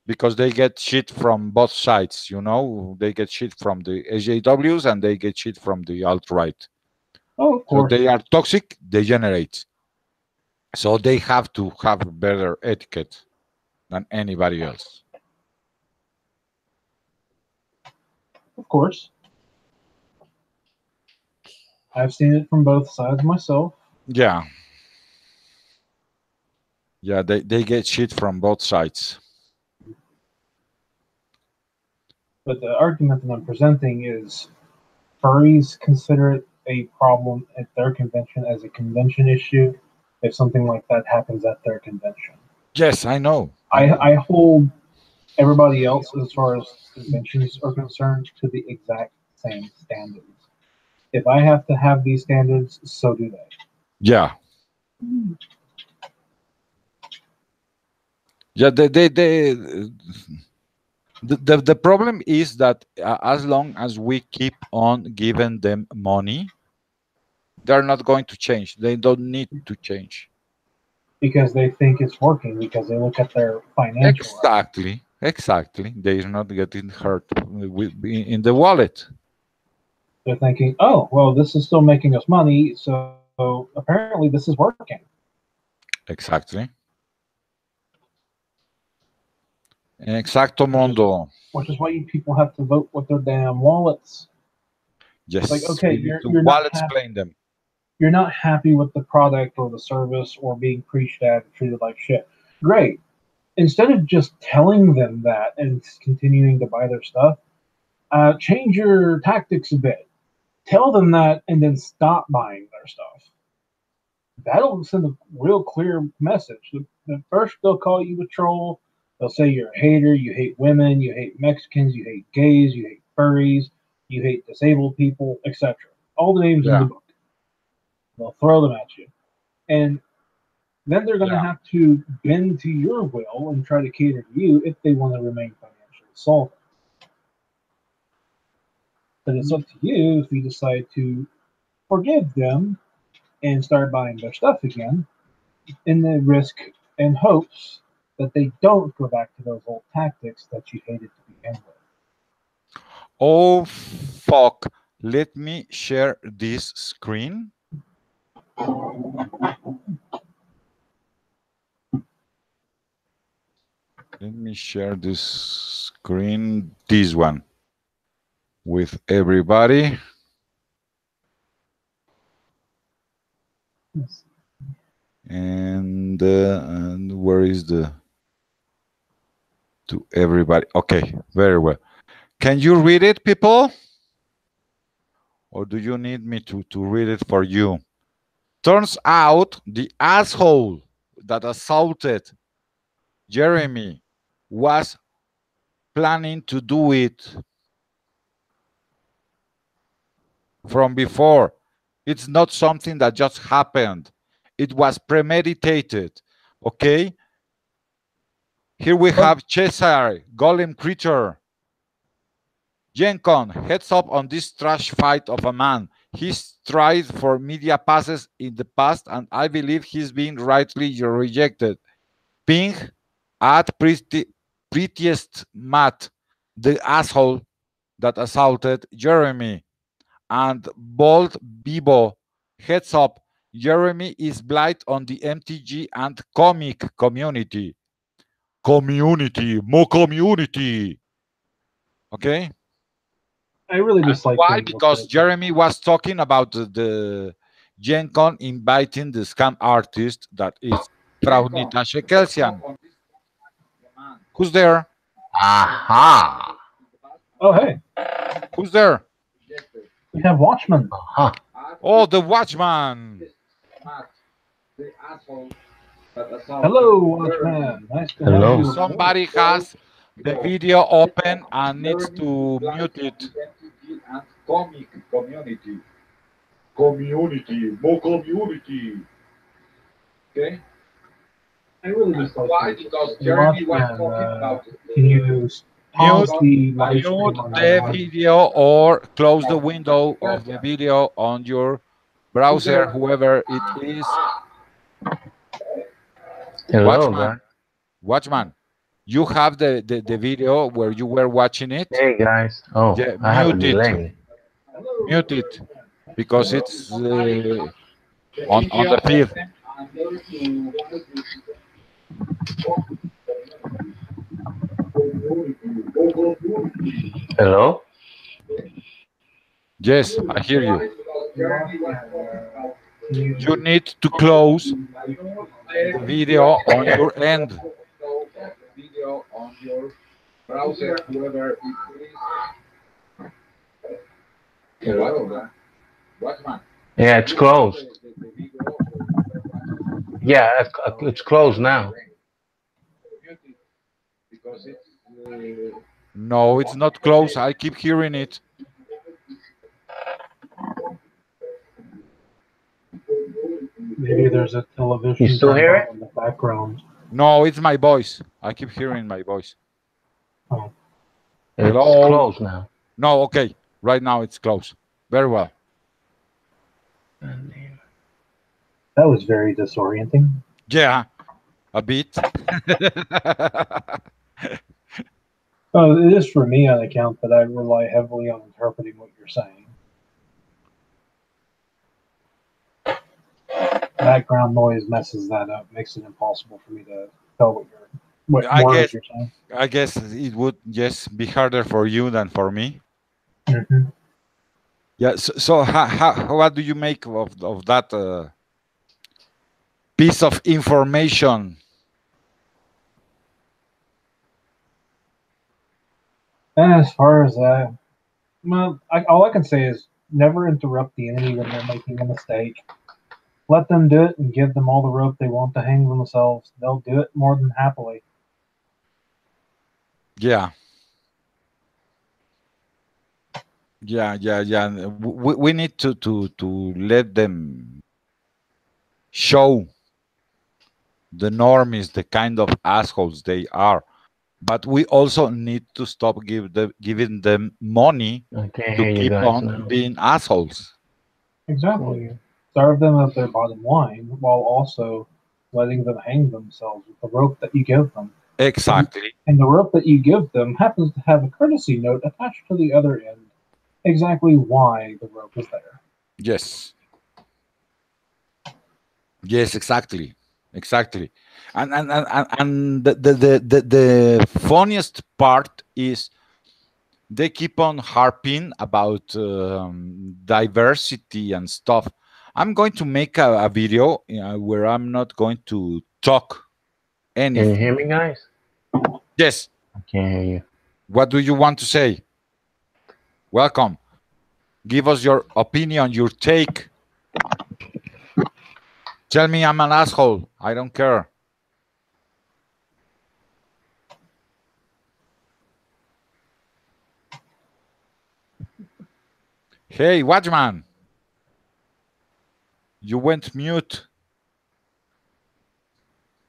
A: because they get shit from both sides. You know, they get shit from the SJWs and they get shit from the alt right.
B: Oh, of
A: So
B: course,
A: they are toxic degenerates. So they have to have better etiquette than anybody else.
B: of course. I've seen it from both sides myself.
A: Yeah, yeah, they get shit from both sides.
B: But the argument that I'm presenting is furries consider it a problem at their convention as a convention issue if something like that happens at their convention.
A: Yes, I know. I
B: I
A: know.
B: hold everybody else as far as conventions are concerned to the exact same standards. If I have to have these standards, so do they.
A: Yeah, yeah. The problem is that as long as we keep on giving them money, they're not going to change. They don't need to change.
B: Because they think it's working because they look at their financial record.
A: Exactly, exactly. They're not getting hurt in the wallet.
B: They're thinking, oh, well, this is still making us money, so apparently this is working.
A: Exactly. Exacto
B: Which is
A: mondo.
B: which is why you people have to vote with their damn wallets. It's like,
A: Yes,
B: okay,
A: we need to
B: you're not
A: wallet
B: happy.
A: explain them.
B: You're not happy with the product or the service or being preached at and treated like shit. Great. Instead of just telling them that and continuing to buy their stuff, change your tactics a bit. Tell them that and then stop buying their stuff. That'll send a real clear message. First, they'll call you a troll. They'll say you're a hater, you hate women, you hate Mexicans, you hate gays, you hate furries, you hate disabled people, etc. All the names in the
A: Yeah,
B: book. They'll throw them at you. And then they're going to
A: yeah.
B: have to bend to your will and try to cater to you if they want to remain financially solvent. But it's up to you if you decide to forgive them and start buying their stuff again in the risk and hopes that they don't go back to those old tactics that you hated to begin with.
A: Oh fuck. Let me share this screen. Let me share this screen, this one, with everybody.
B: Yes.
A: And where is the to everybody? Okay, very well. Can you read it, people? Or do you need me to read it for you? Turns out the asshole that assaulted Jeremy was planning to do it from before. It's not something that just happened. It was premeditated. Okay? Here we
B: But
A: have Cesar, Golem Creature. Gencon, heads up on this trash fight of a man. He's tried for media passes in the past, and I believe he's being rightly rejected. Ping at prettiest Matt, the asshole that assaulted Jeremy. And Bold Bibo, heads up, Jeremy is blind on the MTG and comic community. Community, more community. Okay.
B: I really
A: And
B: dislike
A: why?
B: things with
A: Because
B: it.
A: Jeremy was talking about the Gen Con inviting the scam artist that is Fraunita Shekelsian. Who's there?
C: Aha.
B: Oh, hey,
A: Who's there?
B: we have Watchmen.
C: Aha.
A: Oh, the Watchman.
B: Hello, Watchman. Nice to have
C: Hello.
B: you.
A: Somebody has the video open and needs to mute it. Community, more community. Okay.
B: I really dislike
A: Why?
B: things
A: Because
B: with it.
A: Jeremy was
B: Watchmen,
A: talking about
B: can you pause the live
A: mute
B: stream on
A: the
B: that?
A: video or close the window of the video on your browser, whoever it is.
C: Hello,
A: Watchman,
C: guys.
A: Watchman, you have the video where you were watching it.
C: Hey, guys. Oh,
A: Yeah,
C: I have a
A: mute it,
C: delay.
A: mute it, because it's on the feed.
C: Hello.
A: Yes, I hear you.
B: Can you
A: You need to close the video on your end.
C: Yeah, it's closed. Yeah, it's closed now.
A: No, it's not close. I keep hearing it.
B: maybe there's a television
C: You still
B: turned
C: hear
B: on
C: it?
B: in the background?
A: No, it's my voice. I keep hearing my voice.
B: Oh,
C: It's
A: Hello?
C: closed now.
A: No, okay. Right now it's close. Very well.
B: that was very disorienting.
A: Yeah, a bit.
B: Oh, it is for me on account that I rely heavily on interpreting what you're saying. Background noise messes that up, makes it impossible for me to tell what
A: I
B: words
A: guess
B: you're saying.
A: I guess it would just be harder for you than for me.
B: Hmm.
A: Yeah. So what do you make of that piece of information?
B: And as far as that, well, all I can say is never interrupt the enemy when they're making a mistake. Let them do it and give them all the rope they want to hang themselves. They'll do it more than happily.
A: Yeah. Yeah. We need to let them show the normies the kind of assholes they are, but we also need to stop giving them money
C: I can't
A: to
C: hear you
A: keep
C: guys
A: on
C: now.
A: being assholes.
B: Exactly. Serve them at their bottom line while also letting them hang themselves with the rope that you give them.
A: Exactly.
B: And the rope that you give them happens to have a courtesy note attached to the other end, exactly why the rope is there.
A: Yes. Yes, exactly. And the funniest part is they keep on harping about diversity and stuff. I'm going to make a video where I'm not going to talk
C: Can you hear
A: anything.
C: me, guys?
A: Yes.
C: I can't hear you.
A: What do you want to say? Welcome. Give us your opinion, your take. Tell me I'm an asshole. I don't care. Hey, Watchman. You went mute.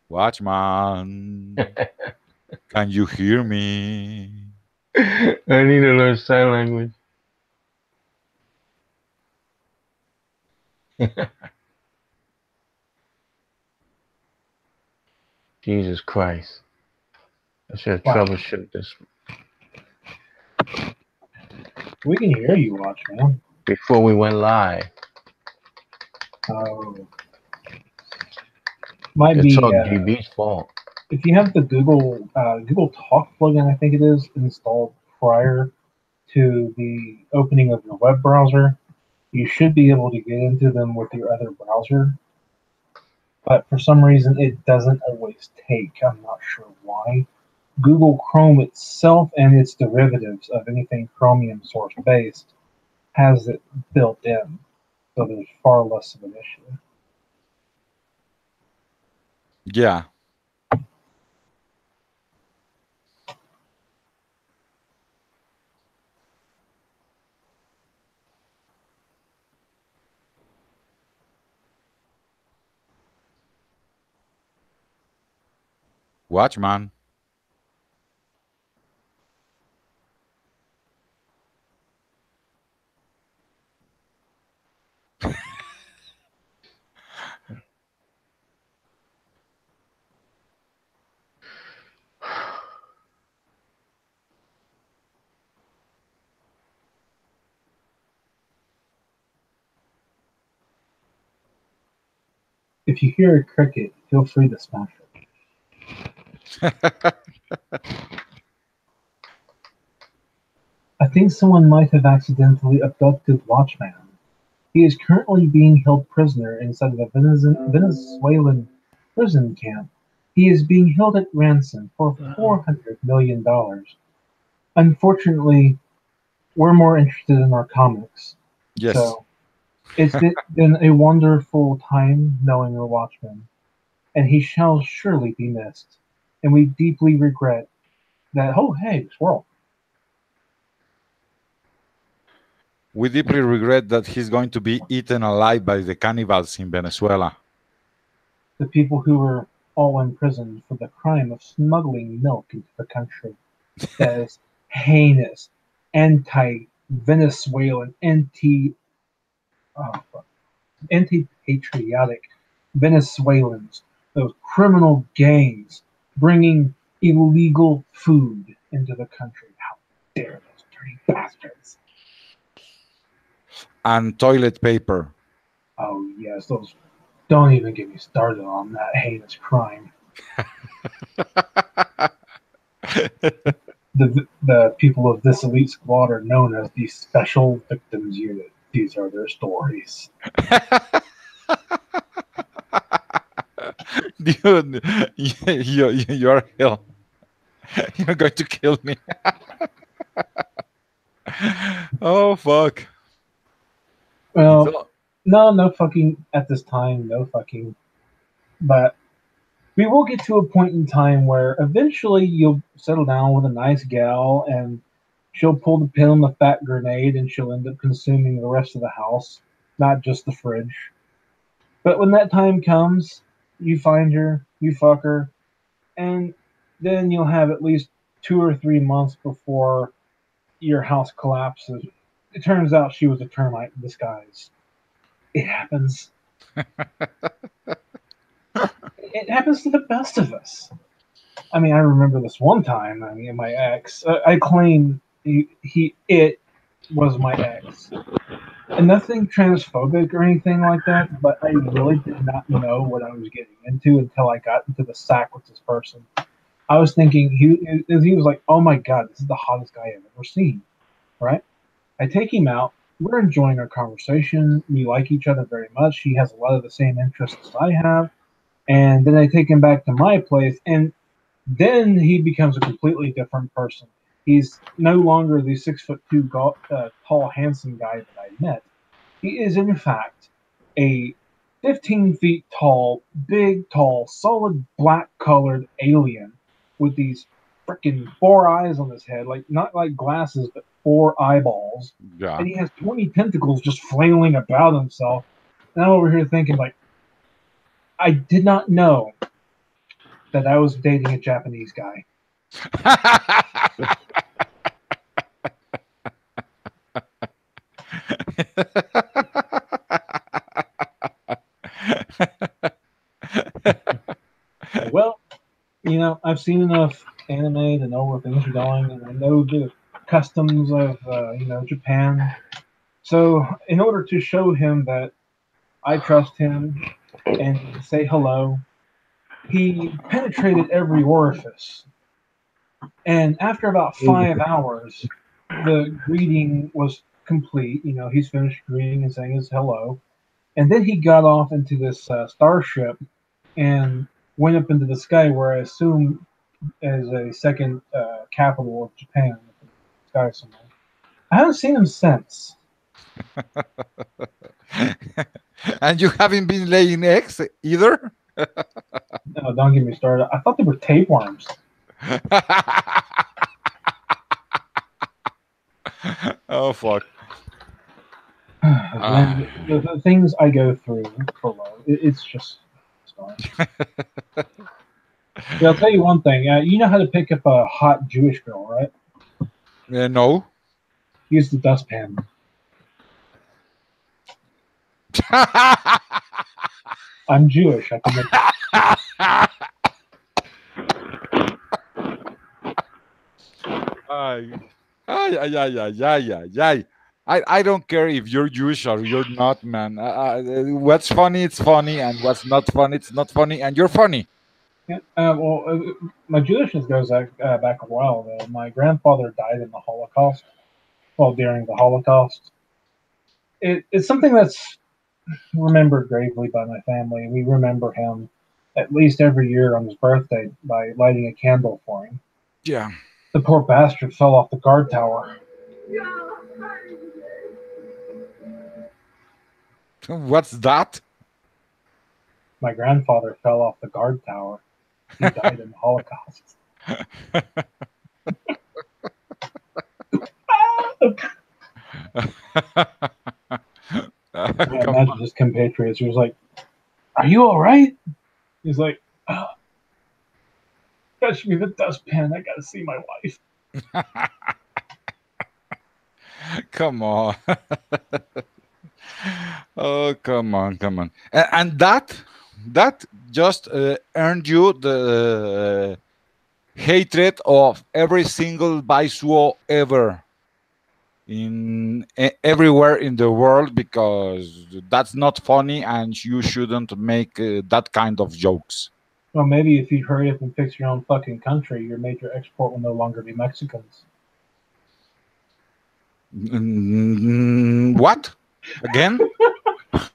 A: Watchman. Can you hear me?
C: I need to learn sign language. Jesus Christ. I should have
B: Wow.
C: troubleshoot this
B: We can hear you, Watchman.
C: before we went live.
B: Oh, might
C: It's
B: be
C: all DB's fault.
B: if you have the Google Talk plugin, I think it is installed prior to the opening of your web browser. You should be able to get into them with your other browser, but for some reason it doesn't always take. I'm not sure why. Google Chrome itself and its derivatives of anything Chromium source based has it built in, so there's far less of an issue.
A: Yeah. Watch, man.
B: If you hear a cricket, feel free to smash it. I think someone might have accidentally abducted Watchman. He is currently being held prisoner inside of a Venezuelan prison camp. He is being held at ransom for $400 million. Unfortunately, we're more interested in our comics.
A: Yes.
B: So it's been a wonderful time knowing your Watchman, and he shall surely be missed. And we deeply regret that. Oh, hey, squirrel.
A: We deeply regret that he's going to be eaten alive by the cannibals in Venezuela.
B: The people who were all imprisoned for the crime of smuggling milk into the country. That is heinous, anti-Venezuelan, anti-patriotic Venezuelans, those criminal gangs bringing illegal food into the country. How dare those dirty bastards!
A: And toilet paper.
B: Oh yes, those. Don't even get me started on that heinous crime. The people of this elite squad are known as the Special Victims Unit. These are their stories.
A: Dude, you're hell. You're going to kill me. Oh, fuck.
B: Well, no fucking at this time, no fucking. But we will get to a point in time where eventually you'll settle down with a nice gal and she'll pull the pin on the fat grenade and she'll end up consuming the rest of the house, not just the fridge. But when that time comes, you find her, you fuck her, and then you'll have at least 2 or 3 months before your house collapses. It turns out she was a termite in disguise. It happens. It happens to the best of us. I mean, I remember this one time. I mean, my ex. I claim it was my ex, and nothing transphobic or anything like that. But I really did not know what I was getting into until I got into the sack with this person. I was thinking he was like, "Oh my god, this is the hottest guy I've ever seen." Right? I take him out. We're enjoying our conversation. We like each other very much. He has a lot of the same interests I have. And then I take him back to my place, and then he becomes a completely different person. He's no longer the 6'2" tall, handsome guy that I met. He is, in fact, a 15 feet tall, big, tall, solid black colored alien with these freaking four eyes on his head, like not like glasses, but four eyeballs.
A: Yeah.
B: And he has 20 tentacles just flailing about himself. And I'm over here thinking, like, I did not know that I was dating a Japanese guy. Well, I've seen enough anime to know where things are going, and I know the customs of Japan. So, in order to show him that I trust him and say hello. He penetrated every orifice, and after about 5 hours, the greeting was complete. He's finished greeting and saying his hello, and then he got off into this starship and went up into the sky, where I assume is a second capital of Japan, up in the sky somewhere. I haven't seen him since.
A: And you haven't been laying eggs either?
B: No, don't get me started. I thought they were tapeworms.
A: Oh fuck.
B: When
A: Ah.
B: the things I go through for love, it's just sorry. Yeah, I'll tell you one thing. You know how to pick up a hot Jewish girl, right?
A: No.
B: Use the dustpan. I'm Jewish. I can make it.
A: Ay, ay, ay, ay, ay, ay, ay, ay. I don't care if you're Jewish or you're not, man. What's funny, it's funny, and what's not funny, it's not funny, and you're funny.
B: Yeah, my Jewishness goes back a while, though. My grandfather died in the Holocaust. Well, during the Holocaust. It's something that's remembered gravely by my family. We remember him at least every year on his birthday by lighting a candle for him.
A: Yeah.
B: The poor bastard fell off the guard tower.
A: What's that?
B: My grandfather fell off the guard tower. He died in the Holocaust. I
A: Come
B: imagine his compatriots. He was like, "Are you all right?" He's like, oh, "Fetch me the dustpan. I gotta see my wife."
A: on. Come on. Oh, come on, come on. And that just earned you the hatred of every single Baisuo ever in everywhere in the world, because that's not funny and you shouldn't make that kind of jokes.
B: Well, maybe if you hurry up and fix your own fucking country, your major export will no longer be Mexicans.
A: What? Again?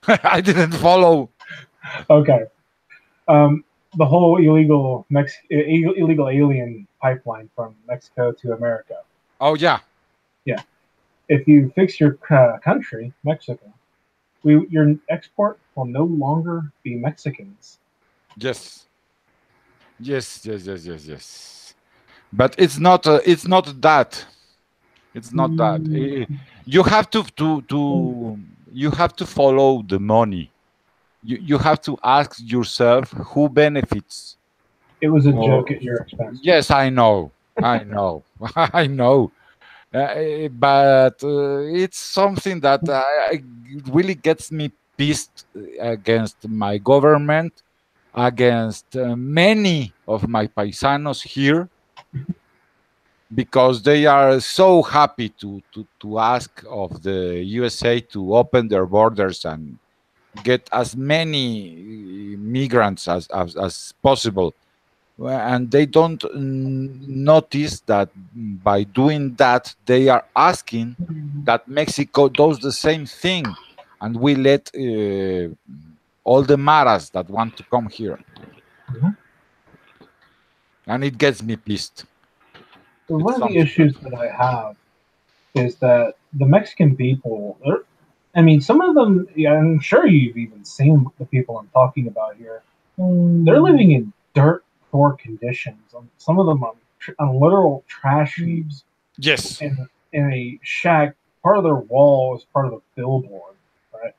A: I didn't follow.
B: Okay. The whole illegal alien pipeline from Mexico to America.
A: Oh yeah.
B: Yeah. If you fix your country, Mexico, your export will no longer be Mexicans.
A: Yes. Yes, yes, yes, yes, yes. But it's not that. It's not that. You have to you have to follow the money. You have to ask yourself who benefits.
B: It was a joke
A: Or
B: at your expense.
A: yes, I know. I know. I know. But it's something that really gets me pissed against my government, against many of my paisanos here, because they are so happy to ask of the USA to open their borders and get as many migrants as possible. And they don't notice that by doing that, they are asking that Mexico does the same thing, and we let all the maras that want to come here,
B: Mhm.
A: and it gets me pissed.
B: So
A: It's
B: one of the
A: something that
B: issues that I have is that the Mexican people, I mean, some of them, yeah, I'm sure you've even seen the people I'm talking about here. They're living in dirt poor conditions. Some of them on literal trash heaps
A: yes,
B: in a shack. Part of their wall is part of a billboard, right?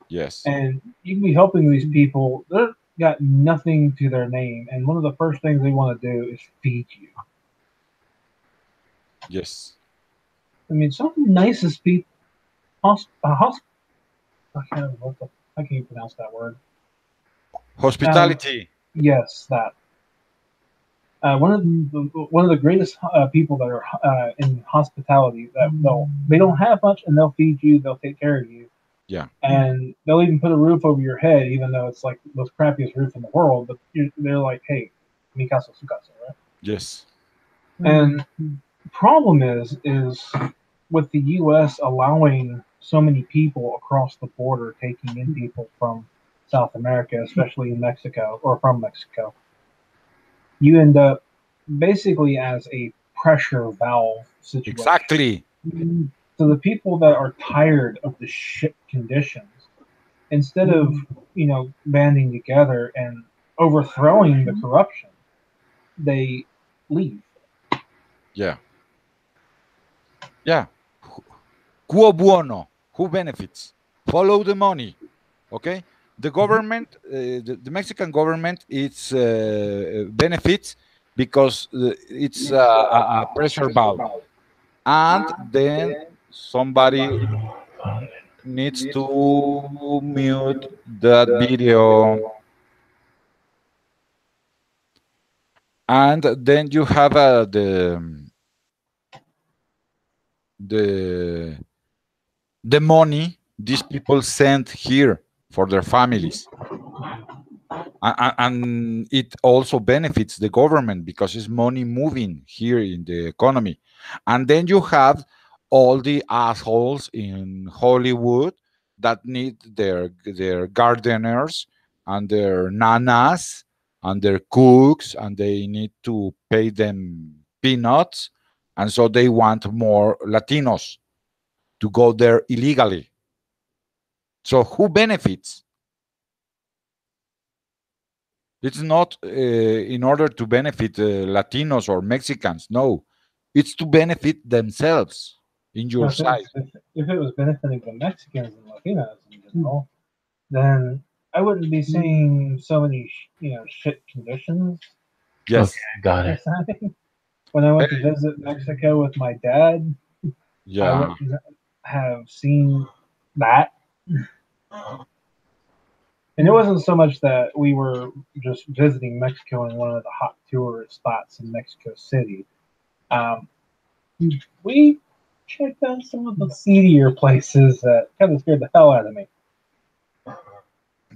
A: yes,
B: And you can be helping these people. They've got nothing to their name, and one of the first things they want to do is feed you.
A: yes.
B: I mean, some of the nicest people. I can't, I can't even pronounce that word. Um,
A: Hospitality.
B: yes, that one of the greatest people that are in hospitality. That they don't have much, and they'll feed you. They'll take care of you.
A: Yeah.
B: and they'll even put a roof over your head, even though it's like the most crappiest roof in the world. But they're like, "Hey, mi casa su casa," right?
A: Yes.
B: And the problem is with the U.S. allowing so many people across the border, taking in people from South America, especially in Mexico or from Mexico, you end up basically as a pressure valve situation.
A: Exactly.
B: So the people that are tired of the shit conditions, instead of banding together and overthrowing the corruption, they leave.
A: Yeah. Yeah. Quo buono? Who benefits? Follow the money. Okay. The government, the Mexican government, it's benefits because it's a pressure valve, and then somebody needs to mute that video, and then you have the the money these people send here for their families, and it also benefits the government because it's money moving here in the economy. And then you have all the assholes in Hollywood that need their gardeners and their nanas and their cooks, and they need to pay them peanuts, and so they want more Latinos to go there illegally. So who benefits? It's not in order to benefit Latinos or Mexicans. No, it's to benefit themselves in your
B: Now,
A: side.
B: if it was benefiting the Mexicans and Latinos in general, then I wouldn't be seeing so many shit conditions
C: Okay,
A: Yes.
C: got
B: they're
C: it.
B: sending. When I
A: Eh,
B: went to visit Mexico with my dad, I
A: Yeah.
B: wouldn't have seen that. And it wasn't so much that we were just visiting Mexico in one of the hot tourist spots in Mexico City. Um, we checked out some of the seedier places that kind of scared the hell out of me. I'm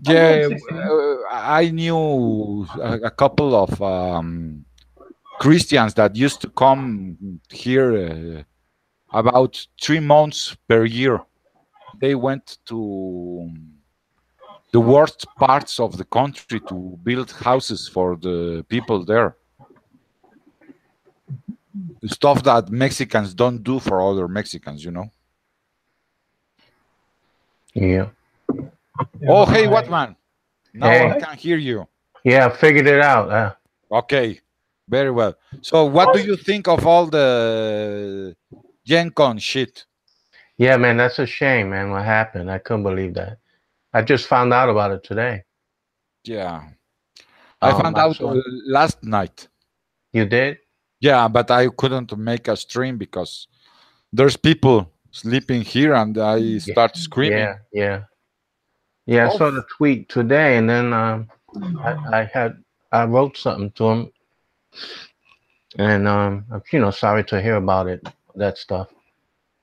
B: only
A: Yeah.
B: 16.
A: I knew a couple of Christians that used to come here about 3 months per year. They went to the worst parts of the country to build houses for the people there. Stuff that Mexicans don't do for other Mexicans, you know.
C: Yeah.
A: Oh,
B: But
A: hey, what
B: my
A: man? Now I
C: Hey.
B: hey,
A: can hear you.
C: Yeah, I figured it out.
A: Okay, very well. So, what do you think of all the Gen Con shit?
C: Yeah, man, that's a shame, man. What happened? I couldn't believe that. I just found out about it today.
A: Yeah, I found
C: I
A: out
C: saw
A: last night.
C: you did.
A: Yeah, but I couldn't make a stream because there's people sleeping here, and I
C: Yeah,
A: start screaming.
C: yeah. I
A: Oh,
C: saw the tweet today, and then I wrote something to him, and sorry to hear about it, that stuff.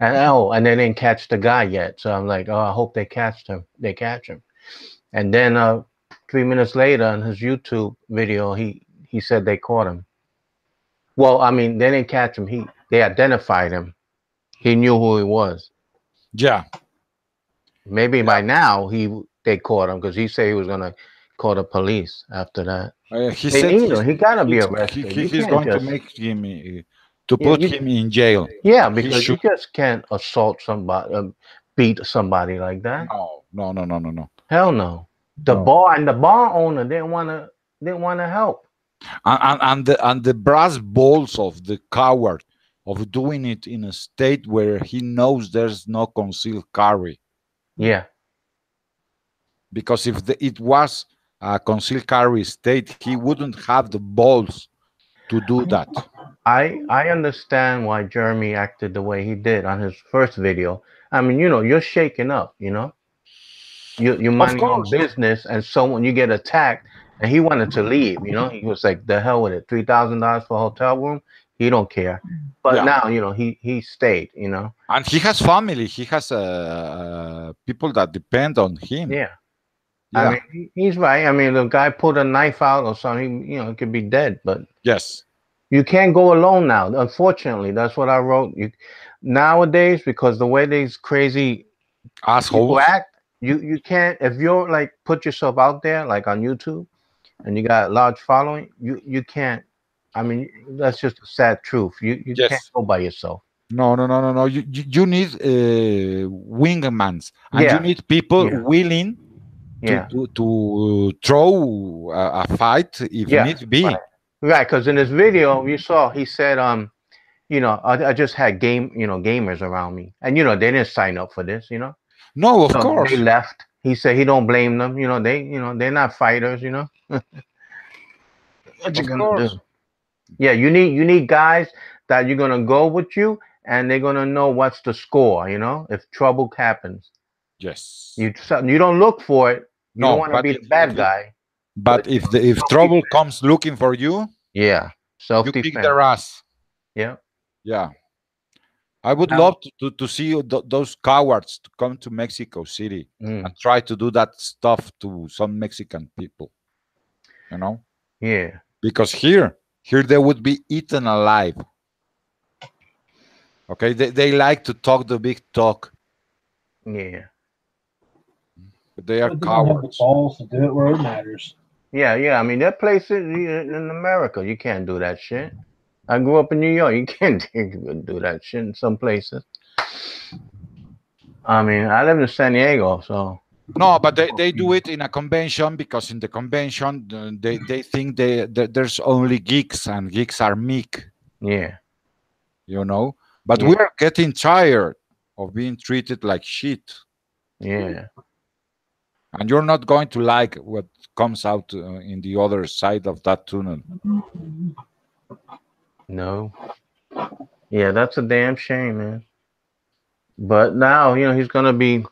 C: And and they didn't catch the guy yet, so I'm like, oh, I hope they catch him. They catch him. And then 3 minutes later, in his YouTube video, he said they caught him. Well, I mean, they didn't catch him. They identified him. He knew who he was.
A: yeah,
C: Maybe
A: yeah.
C: by now they caught him because he said he was gonna call the police after that.
A: He
C: They
A: said
C: need him. He gotta be arrested. You
A: he's
C: can't
A: going to
C: just
A: make him to
C: yeah
A: put
C: you
A: him in jail.
C: yeah
A: He
C: because you
A: should.
C: just can't assault somebody, beat somebody like that.
A: No, no, no, no, no, no,
C: Hell no.
A: no.
C: The bar owner didn't wanna help.
A: And the brass balls of the coward of doing it in a state where he knows there's no concealed carry.
C: Yeah,
A: Because if it was a concealed carry state, he wouldn't have the balls to do that.
C: I understand why Jeremy acted the way he did on his first video. I mean, you're shaking up. You
A: Of
C: mind your own
A: course.
C: business, and someone you get attacked, and he wanted to leave. He was like, "The hell with it, $3,000 for a hotel room. he don't care. But
A: Yeah,
C: now, he stayed.
A: and he has family. He has people that depend on him.
C: Yeah. I
A: Yeah.
C: mean, he's right. I mean, the guy pulled a knife out or something, it could be dead. But
A: Yes.
C: you can't go alone now. Unfortunately, that's what I wrote. Nowadays, because the way these crazy people
A: Assholes.
C: act, you can't. If you're like put yourself out there, like on YouTube, and you got a large following, you can't. I mean, that's just a sad truth. You can't
A: Yes.
C: go by yourself.
A: No, no, no, no, no. You need wingmans, and you
C: Yeah,
A: need people
C: yeah,
A: willing
C: yeah,
A: to throw a fight if
C: yeah.
A: need be.
C: Right, because in this video you saw, he said, I just had gamers around me, and they didn't sign up for this.
A: No, of
C: So they
A: course.
C: left. He said he don't blame them. They're not fighters. What you
A: Of
C: gonna do?
A: course.
C: Yeah, you need guys that you're gonna go with you, and they're gonna know what's the score. If trouble happens,
A: Yes.
C: you don't look for it. You don't
A: No,
C: want to be the bad guy, but
A: if
C: self
A: trouble
C: defense.
A: comes looking for you,
C: Yeah, self
A: you kick
C: defense.
A: their ass.
C: Yeah.
A: Yeah. I would
C: Now,
A: love to see those cowards to come to Mexico City and
C: mm,
A: try to do that stuff to some Mexican people, you know?
C: yeah,
A: Because here they would be eaten alive. Okay, they like to talk the big talk,
C: yeah,
A: but they are
B: But they don't have the
A: cowards.
B: balls to do it where it matters.
C: yeah. I mean, there are places in America you can't do that shit. I grew up in New York. You can't do that shit in some places. I mean, I live in San Diego, so
A: No, but they do it in a convention because in the convention they think there's only geeks and geeks are meek,
C: yeah,
A: you know. But we
C: yeah,
A: are getting tired of being treated like shit,
C: yeah.
A: and you're not going to like what comes out in the other side of that tunnel.
C: No, yeah, that's a damn shame, man. But now, he's gonna be.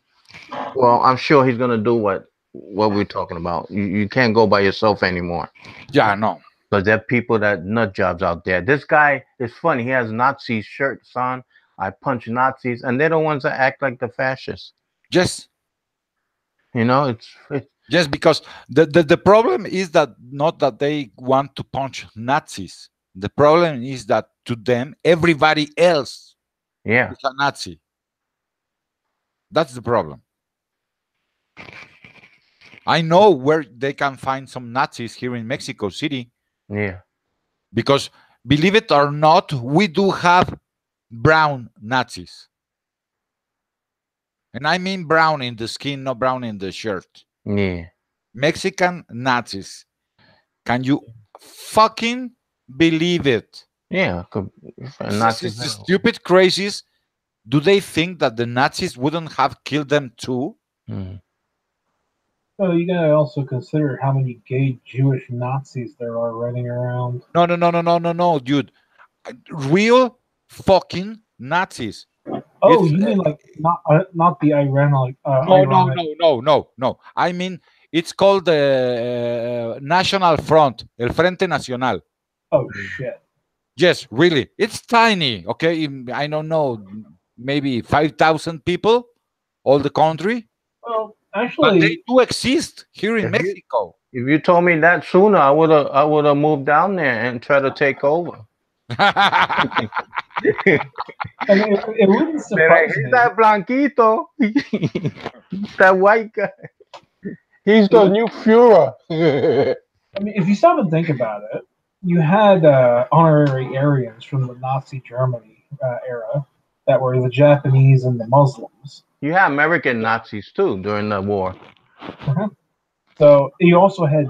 C: Well, I'm sure he's gonna do what we're talking about. You can't go by yourself anymore
A: Yeah, no,
C: because there are people that nut jobs out there. This guy is funny. He has Nazi shirts on. I punch Nazis, and they're the ones that act like the fascists.
A: yes,
C: It's
A: yes, because the problem is that not that they want to punch Nazis. The problem is that to them everybody else
C: yeah,
A: is a Nazi. That's the problem. I know where they can find some Nazis here in Mexico City
C: yeah,
A: because, believe it or not, we do have brown Nazis. And I mean brown in the skin, not brown in the shirt.
C: yeah,
A: Mexican Nazis. Can you fucking believe it?
C: yeah. Nazis.
A: It's stupid crazies. Do they think that the Nazis wouldn't have killed them too?
C: Mm.
B: So you gotta also consider how many gay Jewish Nazis there are running around.
A: No, no, no, no, no, no, no, dude. Real fucking Nazis.
B: Oh,
A: It's
B: you mean like not the ironic
A: no, no,
B: ironic?
A: no, no, no, no. I mean, it's called the National Front, El Frente Nacional.
B: Oh shit!
A: Yes, really. It's tiny. Okay, I don't know, maybe 5,000 people, all the country,
B: Well,
A: but they
B: actually,
A: do exist here in
C: If you
A: Mexico.
C: if you told me that sooner, I would have moved down there and tried to take over.
B: I mean, it wouldn't
C: Pero
B: surprise
C: he's
B: me.
C: that blanquito. He's that white guy. He's
B: It
C: the
B: would,
C: new Führer. Yeah.
B: I mean, if you stop and think about it, you had honorary Aryans from the Nazi Germany era that were the Japanese and the Muslims.
C: You had American Nazis too during the war.
B: Uh-huh. So you also had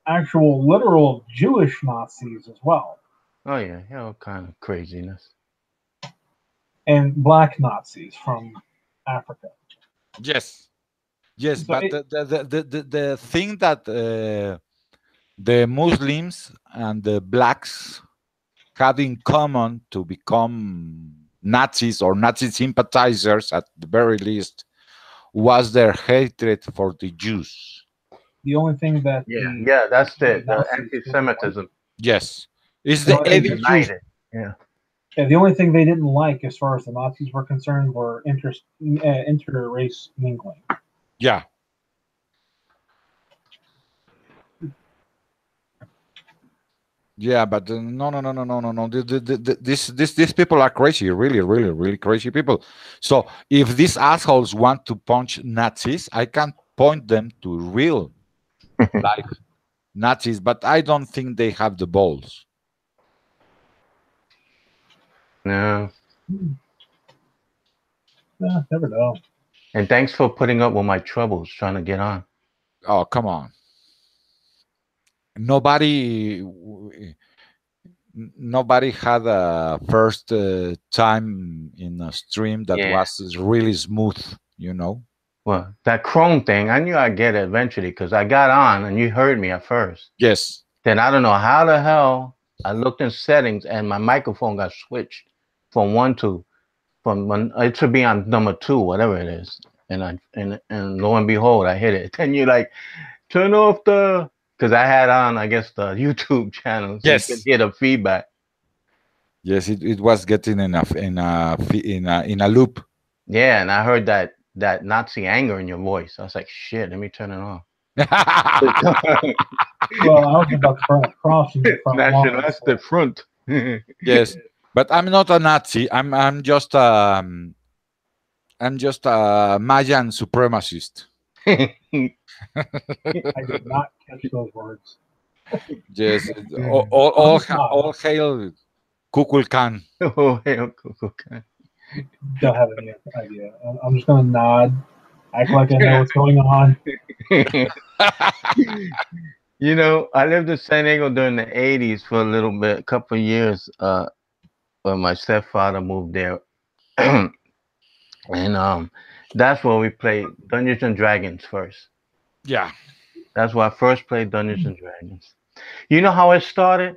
B: actual literal Jewish Nazis as well,
C: Oh yeah, all kind of craziness.
B: and black Nazis from Africa.
A: Yes, yes,
B: So
A: but
B: it,
A: the thing that the Muslims and the blacks had in common to become Nazis or Nazi sympathizers at the very least was their hatred for the Jews.
B: the only thing that
C: Yeah,
B: the
C: yeah, that's
B: the
C: it. The
B: Nazis didn't like,
C: anti-Semitism.
A: Yes, it's
B: the
A: the
B: only
C: They
B: thing
A: evil
B: that
A: Jews.
C: united. Yeah.
B: Yeah, the only thing they didn't like, as far as the Nazis were concerned, were inter-race mingling.
A: Yeah. Yeah, but no, no, no, no, no, no, no. These people are crazy, really, really, really crazy people. So if these assholes want to punch Nazis, I can point them to real life Nazis, but I don't think they have the balls.
C: No.
B: Yeah, never know.
C: And thanks for putting up with my troubles trying to get on.
A: Oh, come on. Nobody, nobody had a first time in a stream that
C: Yeah.
A: was really smooth, you know?
C: Well, that Chrome thing, I knew I'd get it eventually because I got on and you heard me at first.
A: Yes.
C: Then I don't know how the hell I looked in settings and my microphone got switched from one to from one, it should be on number two, whatever it is. And lo and behold, I hit it. Then you like turn off the because I had on I guess the YouTube channel so you could
A: Yes.
C: hear the feedback.
A: Yes, it was getting in a loop.
C: Yeah, and I heard that Nazi anger in your voice. I was like, shit, let me turn it off.
B: Well, I was about to burn a cross in your front lawn.
C: Nationalist
B: So.
C: front.
A: Yes, but I'm not a Nazi. I'm just a Mayan supremacist.
B: I did not catch those words.
A: Yes, all hail Kukulkan.
C: Oh, hell, okay.
B: Don't have any idea. I'm just gonna nod, act like I know what's going on.
C: You know, I lived in San Diego during the '80s for a little bit, a couple of years, when my stepfather moved there, and that's where we played Dungeons and Dragons first.
A: Yeah.
C: That's where I first played Dungeons and Dragons. You know how it started?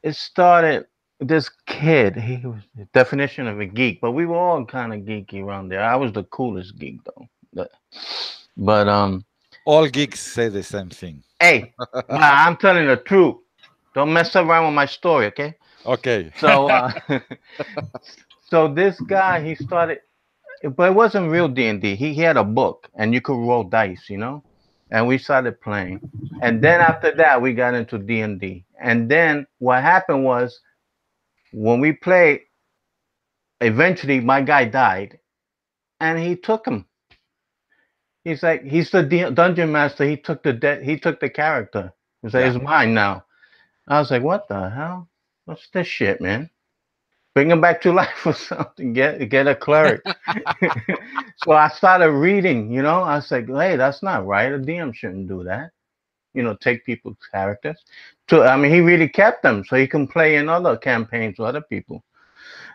C: It started this kid. He was the definition of a geek, but we were all kind of geeky around there. I was the coolest geek though. But
A: All geeks say the same thing.
C: hey, I'm telling the truth. Don't mess around with my story, okay?
A: Okay.
C: So so this guy he started, but it wasn't real D&D. He had a book and you could roll dice, you know? And we started playing. And then after that we got into D&D. And then what happened was when we played, eventually my guy died and he took him. He's like he's the dungeon master. He took he took the character. He's like
A: Yeah.
C: it's mine now. I was like, what the hell? What's this shit, man? Bring him back to life or something. Get a cleric. So I started reading. You know, I was like, hey, that's not right. A DM shouldn't do that. You know, take people's characters. So I mean, he really kept them so he can play in other campaigns with other people.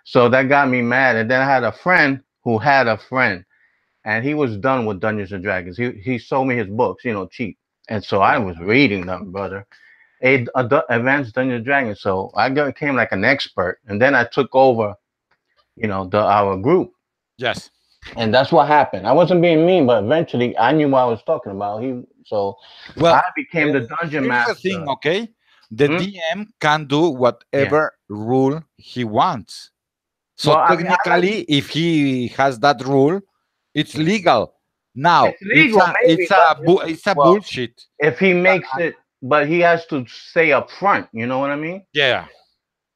C: So that got me mad. And then I had a friend who had a friend, and he was done with Dungeons and Dragons. He sold me his books, you know, cheap. And so I was reading them, brother. Advanced Dungeons and Dragons. So I became like an expert, and then I took over, you know, our group,
A: Yes.
C: and that's what happened. I wasn't being mean, but eventually I knew what I was talking about. So
A: Well,
C: I became the dungeon
A: here's the thing,
C: master.
A: okay? The
C: Hmm?
A: DM can do
C: Yeah.
A: whatever rule he wants. So
C: Well, I mean, I like
A: technically, if he has that rule, it's legal. Now
C: it's legal, maybe, but
A: it's a
C: well,
A: bullshit.
C: if he makes it, but he has to say up front. You know what I mean?
A: Yeah,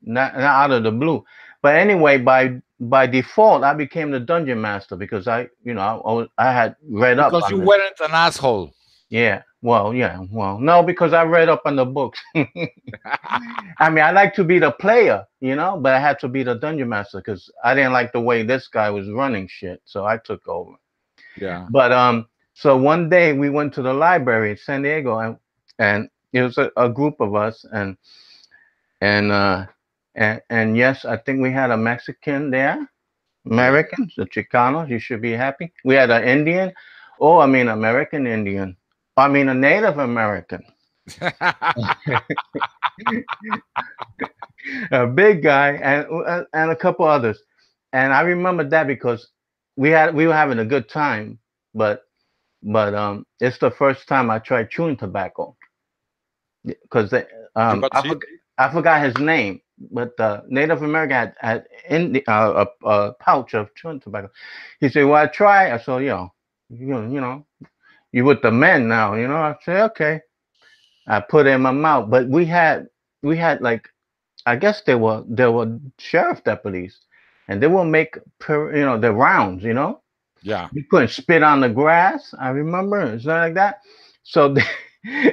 C: Not out of the blue. But anyway, by default, I became the dungeon master because you know, I had read up
A: because
C: on
A: you
C: this.
A: weren't an asshole.
C: Yeah. Well, yeah. Well, no, because I read up on the books. I mean, I like to be the player, you know, but I had to be the dungeon master because I didn't like the way this guy was running shit, so I took over.
A: Yeah.
C: But so one day we went to the library in San Diego, and it was a group of us, and uh and yes, I think we had a Mexican there,
A: Yeah.
C: Americans, the Chicanos. You should be happy. We had an Indian. Oh, I mean American Indian. I mean a Native American, a big guy, and a couple others. And I remember that because we were having a good time, but it's the first time I tried chewing tobacco because
A: You got sick?
C: I forgot his name, but the Native American had in the, a pouch of chewing tobacco. He said, "Well, I try." I said, you know, you with the men now, you know?" I said, "Okay." I put it in my mouth, but we had like, I guess they were sheriff deputies, and they will make the rounds, you know.
A: Yeah.
C: You couldn't spit on the grass. I remember something like that. So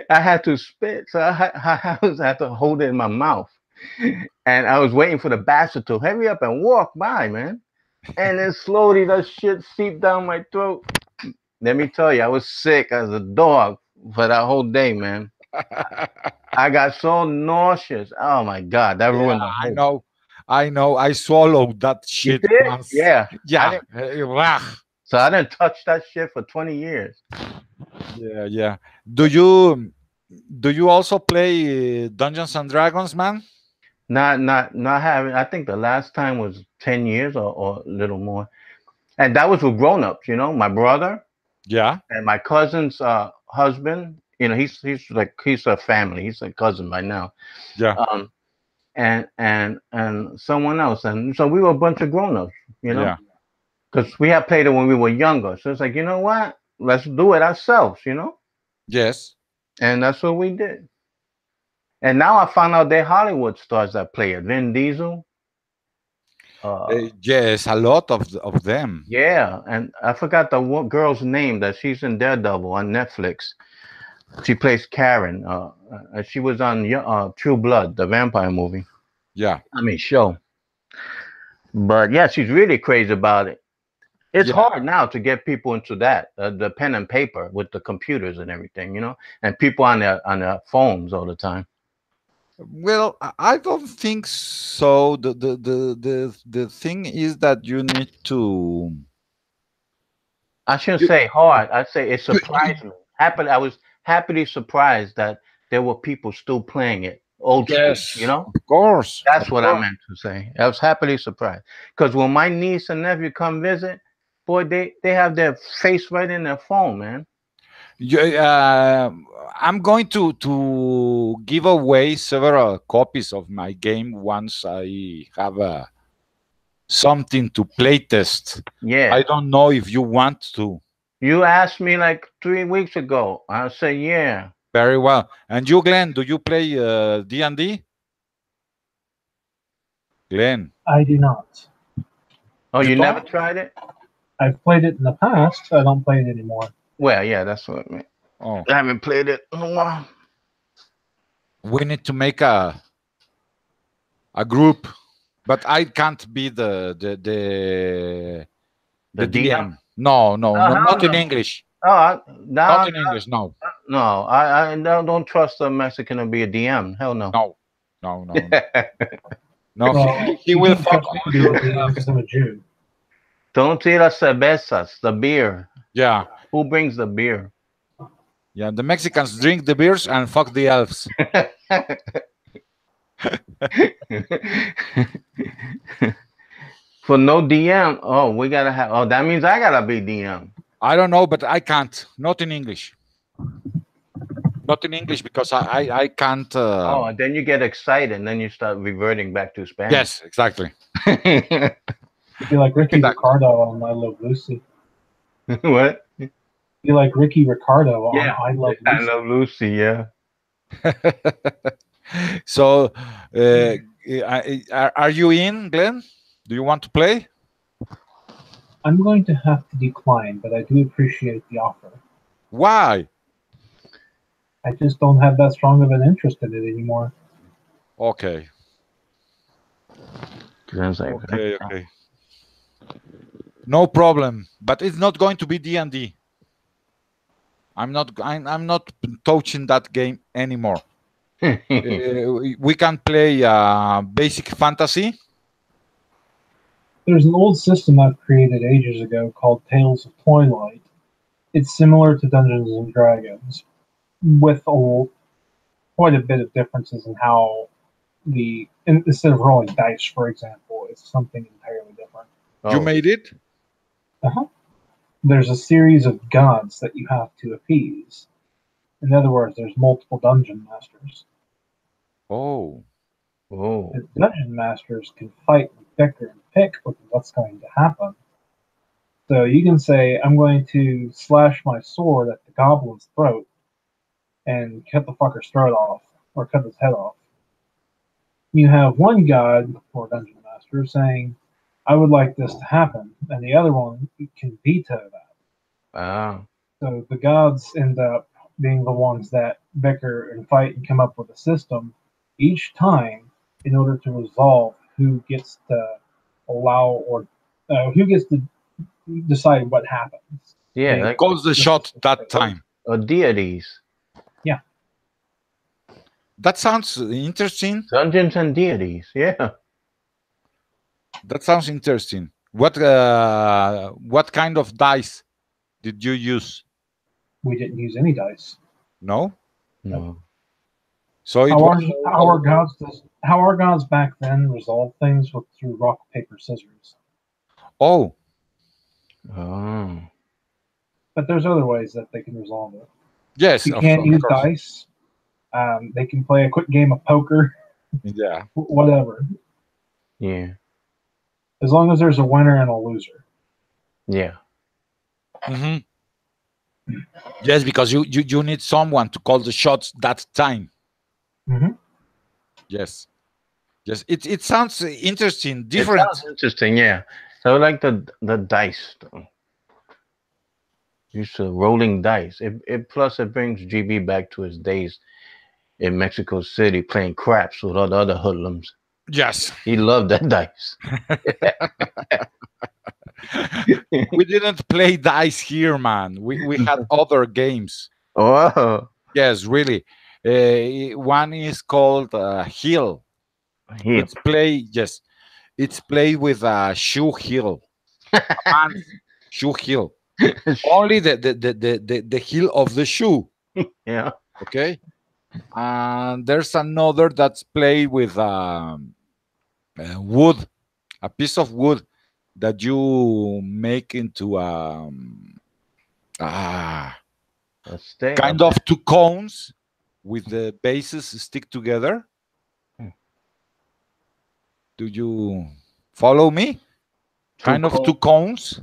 C: I had to spit. So I had to hold it in my mouth, and I was waiting for the bastard to hurry up and walk by, man. And then slowly that shit seeped down my throat. Let me tell you, I was sick as a dog for that whole day, man. I got so nauseous. Oh my god, that
A: Yeah,
C: ruined the
A: I
C: whole.
A: know. I know. I swallowed that
C: You
A: shit
C: did?
A: once.
C: Yeah. I
A: Yeah.
C: didn't.
A: Rah.
C: So I didn't touch that shit for 20 years.
A: Yeah, yeah. Do you do you also play Dungeons and Dragons, man?
C: Not having. I think the last time was 10 years or a little more, and that was with grown-ups. You know, my brother
A: Yeah,
C: and my cousin's husband. You know, he's a family. He's a cousin by now.
A: yeah,
C: Um, and someone else, and so we were a bunch of grown-ups. You know,
A: yeah.
C: because we had played it when we were younger. So it's like, you know what? Let's do it ourselves. You know,
A: Yes.
C: and that's what we did. And now I found out they're Hollywood stars that play it. Vin Diesel.
A: Yes, a lot of them.
C: Yeah, and I forgot the girl's name that she's in Daredevil on Netflix. She plays Karen. She was on True Blood, the vampire movie.
A: Yeah,
C: I mean show. But yeah, she's really crazy about it. It's
A: yeah.
C: hard now to get people into that, the pen and paper with the computers and everything, you know, and people on their phones all the time.
A: Well, I don't think so. The thing is that you need to.
C: I shouldn't
A: You,
C: say hard. I'd say it
A: you,
C: surprised me. I was happily surprised that there were people still playing it old school, you
A: yes,
C: know?
A: of course, of
C: That's what I
A: course.
C: meant to say. I was happily surprised. Because when my niece and nephew come visit, boy, they have their face right in their phone, man.
A: You, I'm going to give away several copies of my game once I have something to play test. I
C: Yeah.
A: don't know if you want to.
C: You asked me like 3 weeks ago. I said, yeah.
A: Very well. And you, Glenn, do you play D&D? Glenn,
B: I do not.
C: Oh,
A: you
C: you never
A: don't?
C: tried it?
B: I've played it in the past. I don't play it anymore.
C: Well, yeah, that's what I mean.
A: Oh,
C: I haven't played it in a while.
A: we need to make a group, but I can't be
C: The
A: the
C: DM?
A: DM. No, no,
C: Oh,
A: no,
C: hell
A: not in
C: no.
A: English.
C: Oh, no,
A: Not in English. No,
C: no. I don't trust a Mexican to be a DM. Hell no.
A: no, no, no, no. No,
B: Well,
A: he
B: you
A: will
B: can't
A: fuck
B: trust me to
A: all
B: be
A: your
B: the DM
A: elves.
B: because I'm a Jew.
C: Don't see las cervezas, the beer.
A: Yeah,
C: Who brings the beer?
A: yeah. The Mexicans drink the beers and fuck the elves.
C: For no DM. Oh, we gotta have. Oh, that means I gotta be DM.
A: I don't know, but I can't. Not in English. Not in English because I can't.
C: Oh, and then you get excited, and then you start reverting back to Spanish.
A: Yes, exactly.
B: Be like Ricky
A: Exactly.
B: Ricardo on I Love Lucy.
C: What?
B: Be like Ricky Ricardo on
C: Yeah,
B: I Love
C: I
B: Lucy.
C: love Lucy. Yeah.
A: So, are you in, Glenn? Do you want to play?
B: I'm going to have to decline, but I do appreciate the offer.
A: Why?
B: I just don't have that strong of an interest in it anymore.
A: Okay,
C: Sounds like that.
A: okay, okay. No problem. But it's not going to be D&D. I'm not touching that game anymore. We can play basic fantasy.
B: There's an old system I've created ages ago called Tales of Twilight. It's similar to Dungeons and Dragons, with quite a bit of differences in how instead of rolling dice, for example, it's something entirely different.
A: You
C: Oh,
A: made it?
B: Uh-huh. There's a series of gods that you have to appease. In other words, there's multiple dungeon masters.
A: Oh,
C: Oh.
B: The dungeon masters can fight and bicker and pick with what's going to happen. So you can say, I'm going to slash my sword at the goblin's throat and cut the fucker's throat off, or cut his head off. You have one god or dungeon master saying, I would like this to happen, and the other one can veto that.
C: Wow.
B: So the gods end up being the ones that bicker and fight and come up with a system each time in order to resolve who gets to allow or who gets to decide what happens.
C: Yeah,
B: Being
C: like
A: Calls the
B: this is
A: shot that time.
C: deities.
B: yeah.
A: That sounds interesting.
C: Dungeons and deities. Yeah.
A: That sounds interesting. What kind of dice did you use?
B: We didn't use any dice.
A: No.
C: No.
A: So it
B: How
A: was
B: how our gods back then resolved things was through rock paper scissors.
A: oh
C: Oh.
B: But there's other ways that they can resolve it. If
A: yes,
B: you can't
A: of
B: use
A: course.
B: dice, they can play a quick game of poker,
A: Yeah.
B: whatever.
C: Yeah.
B: As long as there's a winner and a loser.
C: Yeah.
A: Hmm. Yes, because you need someone to call the shots that time.
B: Hmm.
A: Yes. Yes. It sounds interesting,
C: It
A: different.
C: sounds interesting. Yeah. So like the dice. Though. Used to rolling dice. It plus it brings GB back to his days in Mexico City playing craps with all the other hoodlums.
A: Yes.
C: He loved that dice.
A: We didn't play dice here, man. We had other games.
C: Oh,
A: Yes, really. One is called Hill.
C: he
A: It's play. Yes, it's played with a shoe heel, a man's shoe heel. Only the heel of the shoe.
C: yeah.
A: Okay, and there's another that's played with wood, a piece of wood that you make into ah
C: A stay
A: kind
C: up.
A: of two cones with the bases stick together. Do you follow me?
C: Too
A: Kind of two
C: cold.
A: cones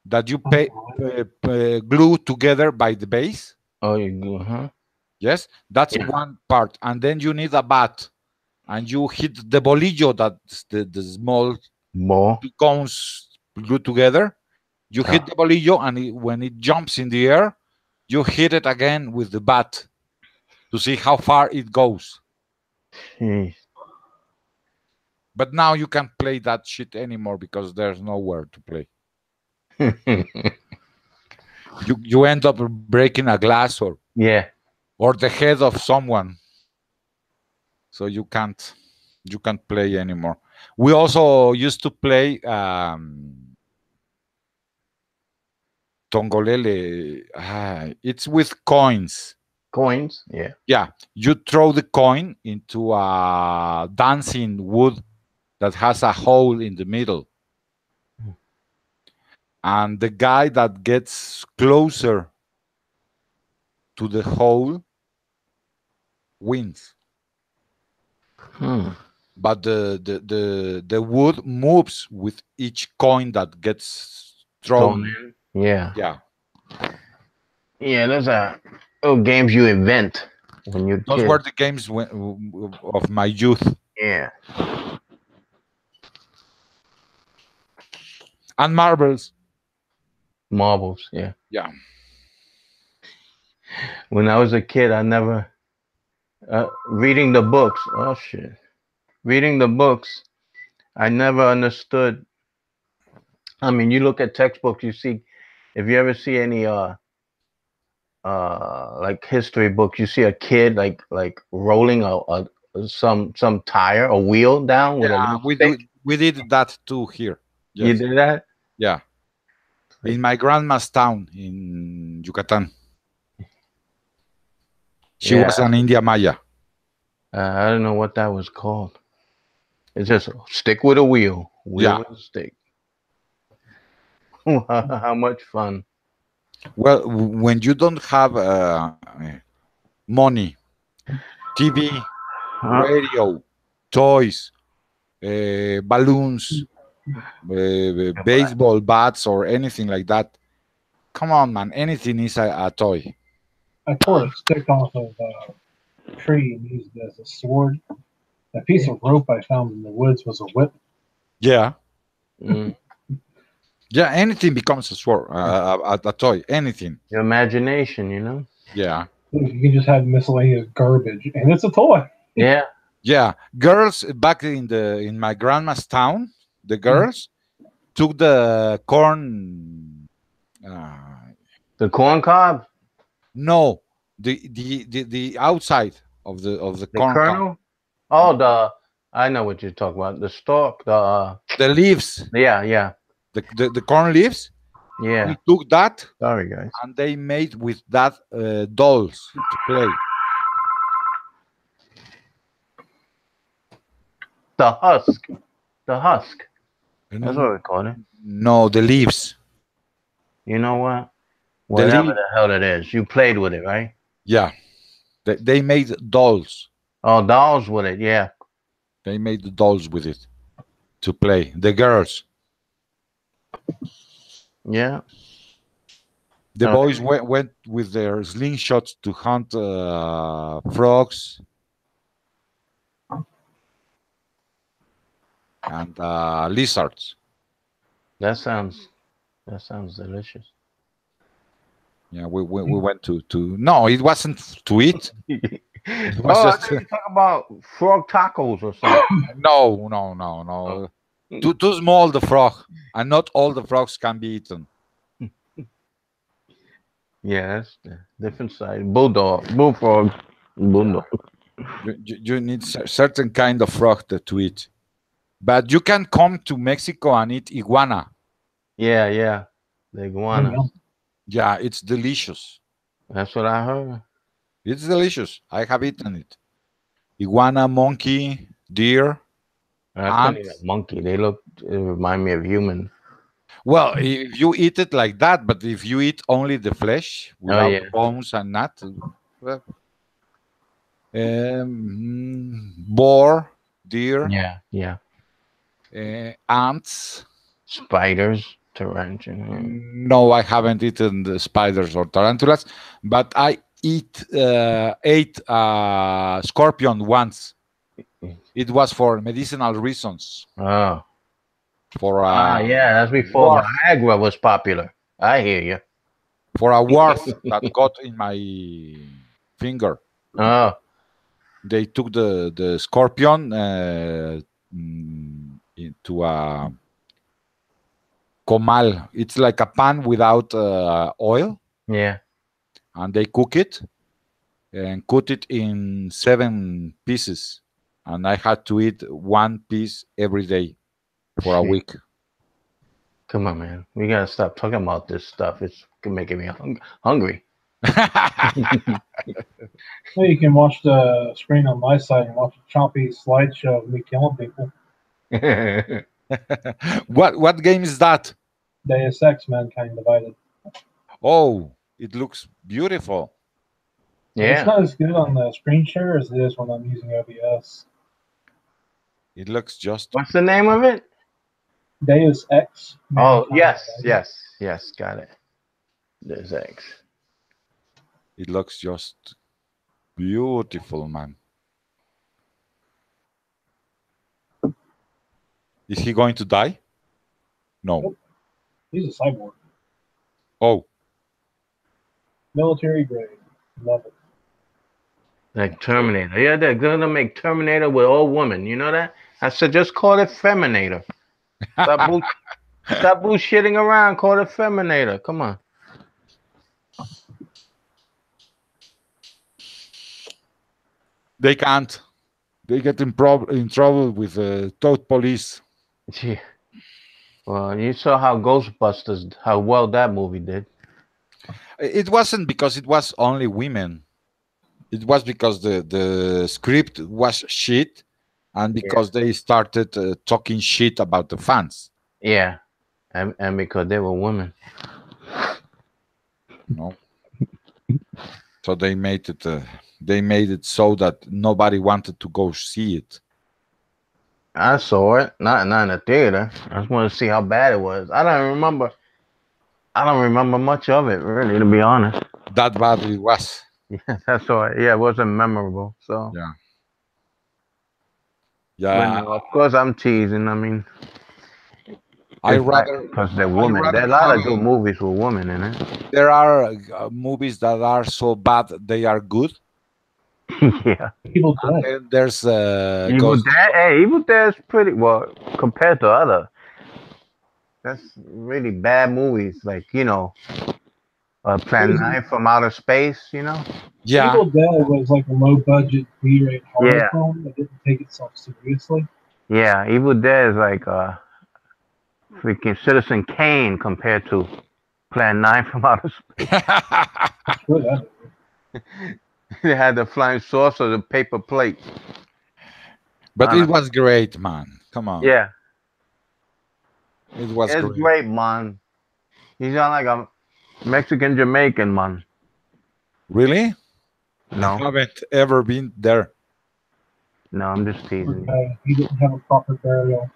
A: that you glue together by the base.
C: Oh, you go, huh?
A: Yes, that's
C: Yeah.
A: one part. And then you need a bat and you hit the bolillo, that's the small
C: More.
A: two cones glued together. You hit
C: Ah,
A: the bolillo, and when it jumps in the air, you hit it again with the bat to see how far it goes.
C: jeez.
A: But now you can't play that shit anymore because there's nowhere to play. You end up breaking a glass
C: yeah.
A: or the head of someone, so you can't play anymore. We also used to play tongolele. It's with coins.
C: Coins. Yeah.
A: Yeah, you throw the coin into a dancing wood that has a hole in the middle, and the guy that gets closer to the hole wins.
C: Hmm.
A: But the wood moves with each coin that gets
C: Thrown
A: thrown.
C: in. Yeah.
A: Yeah,
C: Yeah. Those are little games you invent when you're a
A: those
C: kid.
A: were the games of my youth.
C: Yeah.
A: And marbles.
C: Marbles. Yeah.
A: Yeah.
C: When I was a kid, I never reading the books. Oh shit. Reading the books, I never understood. I mean, you look at textbooks, you see, if you ever see any like history books, you see a kid like rolling a some tire, a wheel down with a
A: Yeah,
C: little stick.
A: we did that too here.
C: You
A: Yes.
C: did that?
A: Yeah.
C: Like,
A: In my grandma's town in Yucatan. She
C: yeah,
A: was an India Maya.
C: I don't know what that was called. It's just stick with a wheel, wheel
A: Yeah.
C: with a stick. How much fun!
A: Well, when you don't have money, TV,
C: Huh?
A: radio, toys, balloons, baseball bats, or anything like that. Come on, man. Anything is a toy.
B: I tore a stick off of a tree and used it as a sword. A piece of rope I found in the woods was a whip.
A: Yeah.
C: Mm.
A: Yeah. Anything becomes a sword, a toy. Anything.
C: Your imagination, you know.
A: Yeah.
B: You can just have miscellaneous garbage, and it's a toy.
C: Yeah.
A: Yeah. Girls back in my grandma's town, the girls took the corn.
C: The corn cob,
A: No, the outside of the
C: the
A: corn cob,
C: kernel. Oh, I know what you're talking about. The stalk.
A: the leaves,
C: Yeah, yeah,
A: the corn leaves.
C: yeah.
A: They took that
C: Sorry, guys.
A: and they made with that dolls to play.
C: The husk. The husk. That's what
A: Mm,
C: we call it.
A: No, the leaves,
C: You know what?
A: the
C: Whatever
A: leaf.
C: the hell it is, you played with it, right?
A: Yeah, they made dolls.
C: Oh, dolls with it. Yeah,
A: They made the dolls with it to play. The girls,
C: yeah.
A: the boys
C: Okay.
A: went with their slingshots to hunt frogs and lizards.
C: That sounds. That sounds delicious.
A: Yeah, we went to. No, it wasn't to eat. It was
C: Oh, I
A: just
C: thought you were talking about frog tacos or something.
A: no. Too small the frog, and not all the frogs can be eaten.
C: Yeah, that's the different side. Bulldog, bullfrog, bulldog.
A: You need certain kind of frog to eat. But you can come to Mexico and eat iguana.
C: Yeah, yeah. The
B: Oh,
C: iguanas.
B: yeah.
A: Yeah, it's delicious.
C: That's what I heard.
A: It's delicious. I have eaten it. Iguana, monkey, deer,
C: I couldn't eat
A: ant.
C: a monkey. It remind me of human.
A: Well, if you eat it like that, but if you eat only the flesh
C: Oh
A: without
C: yeah,
A: the bones and that, well, boar, deer,
C: yeah, yeah.
A: ants.
C: Spiders, tarantula.
A: No, I haven't eaten the spiders or tarantulas, but I ate scorpion once. It was for medicinal reasons,
C: Oh,
A: for
C: yeah. That's before
A: warp,
C: Viagra was popular. I hear
A: for a warp that got in my finger.
C: you. Oh,
A: They took the scorpion into a comal. It's like a pan without oil,
C: yeah.
A: and they cook it and cut it in 7 pieces. And I had to eat one piece every day for a
C: Shit.
A: week.
C: Come on, man. We gotta stop talking about this stuff. It's making me hungry.
B: Well, you can watch the screen on my side and watch a choppy slideshow of me killing people.
A: What game is that?
B: Deus Ex: Mankind Divided.
A: Oh, it looks beautiful.
B: It's
C: Yeah.
B: not as good on the screen share as it is when I'm using OBS.
A: It looks just
C: What's the name of it?
B: Deus Ex:
C: Oh,
B: Mankind
C: yes,
B: Divided.
C: yes, yes. Got it. There's X.
A: it looks just beautiful, man. Is he going to die? No.
B: Nope. He's a cyborg.
A: Oh,
B: Military grade. Love it.
C: Like Terminator. Yeah, they're gonna make Terminator with old women. You know that? I said just call it Feminator. Stop, stop bullshitting around. Call it Feminator. Come on.
A: they can't. They get in trouble with the toad police.
C: Gee. Well, you saw how Ghostbusters, how well that movie did.
A: It wasn't because it was only women. It was because the script was shit, and
C: Yeah.
A: because they started talking shit about the fans.
C: Yeah. And because they were women.
A: You know, so they made it. They made it so that nobody wanted to go see it.
C: I saw it, not in the theater. I just want to see how bad it was. I don't remember. I don't remember much of it, really, to be honest.
A: That bad it was.
C: Yeah, that's all. Yeah, it wasn't memorable. So,
A: Yeah.
C: but
A: Yeah.
C: no, of course I'm teasing. I mean,
A: I
C: it's like
A: rather
C: because they're
A: I
C: women. There
A: rather
C: are a lot
A: have.
C: of good movies with women in it.
A: There are movies that are so bad they are good,
C: Yeah,
B: Evil
A: and
B: Dead.
A: then there's
C: Evil
A: Ghost.
C: Dead. Hey, Evil Dead's pretty well compared to other. That's really bad movies. Like Plan 9 from Outer Space.
A: Yeah.
B: Evil Dead was like a low budget B-rate horror
C: Yeah,
B: film that didn't take itself seriously.
C: yeah. Evil Dead is like freaking Citizen Kane compared to Plan 9 from Outer Space.
B: Good at it.
C: They had the flying saucer, the paper plate.
A: But
C: I
A: it
C: don't know.
A: was great, man. Come on,
C: Yeah,
A: it was
C: it's
A: great.
C: great, man. He's not like a Mexican Jamaican, man.
A: Really? I
C: No,
A: haven't ever been there.
C: no, I'm just teasing you.
B: Okay, he didn't have a proper burial.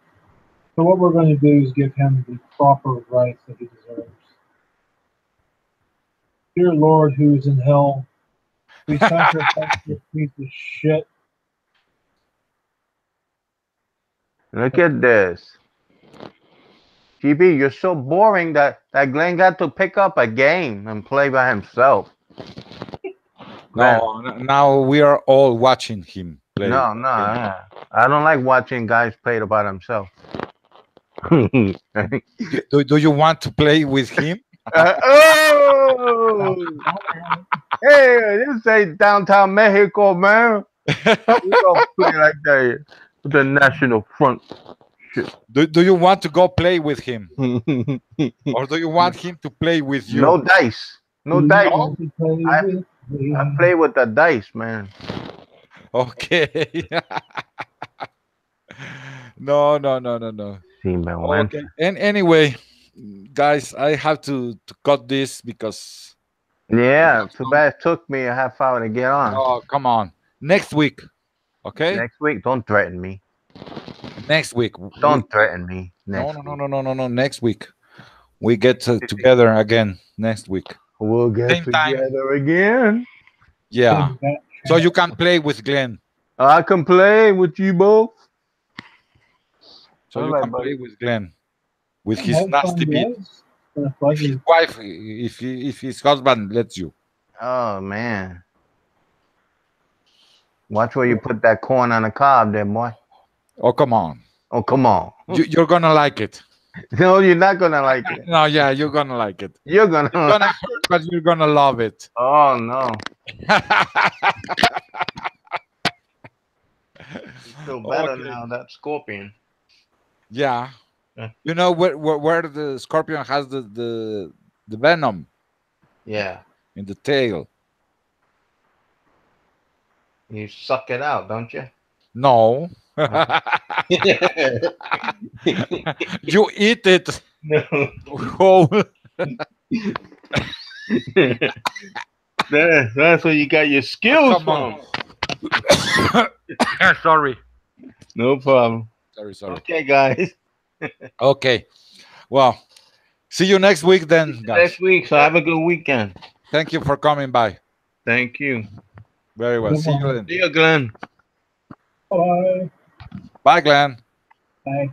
B: So what we're going to do is give him the proper rights that he deserves. Dear Lord, who is in hell, we sacrifice this piece of shit.
C: Look at this. GB, you're so boring that Glenn got to pick up a game and play by himself. Glenn,
A: No, now we are all watching him play.
C: no, no,
A: Okay.
C: yeah. I don't like watching guys play by themselves.
A: Do you want to play with him?
C: Oh, hey, this ain't downtown Mexico, man. We don't play like that with the National Front. Shit.
A: Do you want to go play with him, or do you want him to play with you?
C: No dice. No
B: Do you
C: dice.
B: want to play
C: I,
B: with me?
C: I play with the dice, man.
A: Okay. No, no, no, no, no.
C: Sinvergüenza.
A: Okay. And anyway, guys, I have to cut this because
C: Yeah, too bad it took me a half hour to get on.
A: oh, come on. Next week, okay?
C: Next week, don't threaten me.
A: Next week.
C: Don't threaten me.
A: No,
C: Next
A: no, no,
C: week.
A: no, no, no, no. Next week. We get together again next week.
C: We'll get
A: Same time.
C: together again.
A: Yeah.
B: Big fat
A: So you can play with Glenn.
C: I can play with you both.
A: So
C: All
A: you
C: right,
A: can play
C: buddy.
A: with Glenn. With
B: tramp.
A: his
B: Have
A: nasty
B: fun,
A: beat.
B: guys. Like
A: His wife, if his husband lets you.
C: Oh man. Watch where you put that corn on the cob there, boy.
A: Oh, come on.
C: Oh, come on.
A: You're gonna like it.
C: No, you're not gonna like it.
A: No, yeah, you're gonna like it.
C: You're gonna
A: It's gonna hurt, but you're gonna love it.
C: Oh no. You feel better
A: Okay.
C: now, that scorpion.
A: Yeah.
C: Yeah.
A: You know where the scorpion has the venom
C: Yeah.
A: in the tail.
C: You suck it out, don't you?
A: No. You eat it
C: No.
A: whole.
C: That's where you got your skills
A: Come on.
C: from.
A: Sorry.
C: No problem.
A: Sorry.
C: Okay, guys.
A: Okay. Well, see you next week then, guys.
C: Next week, so have a good weekend.
A: Thank you for coming by.
C: Thank you.
A: Very well. See you then.
C: See you, Glenn.
B: Bye.
A: Bye, Glenn.
B: Bye.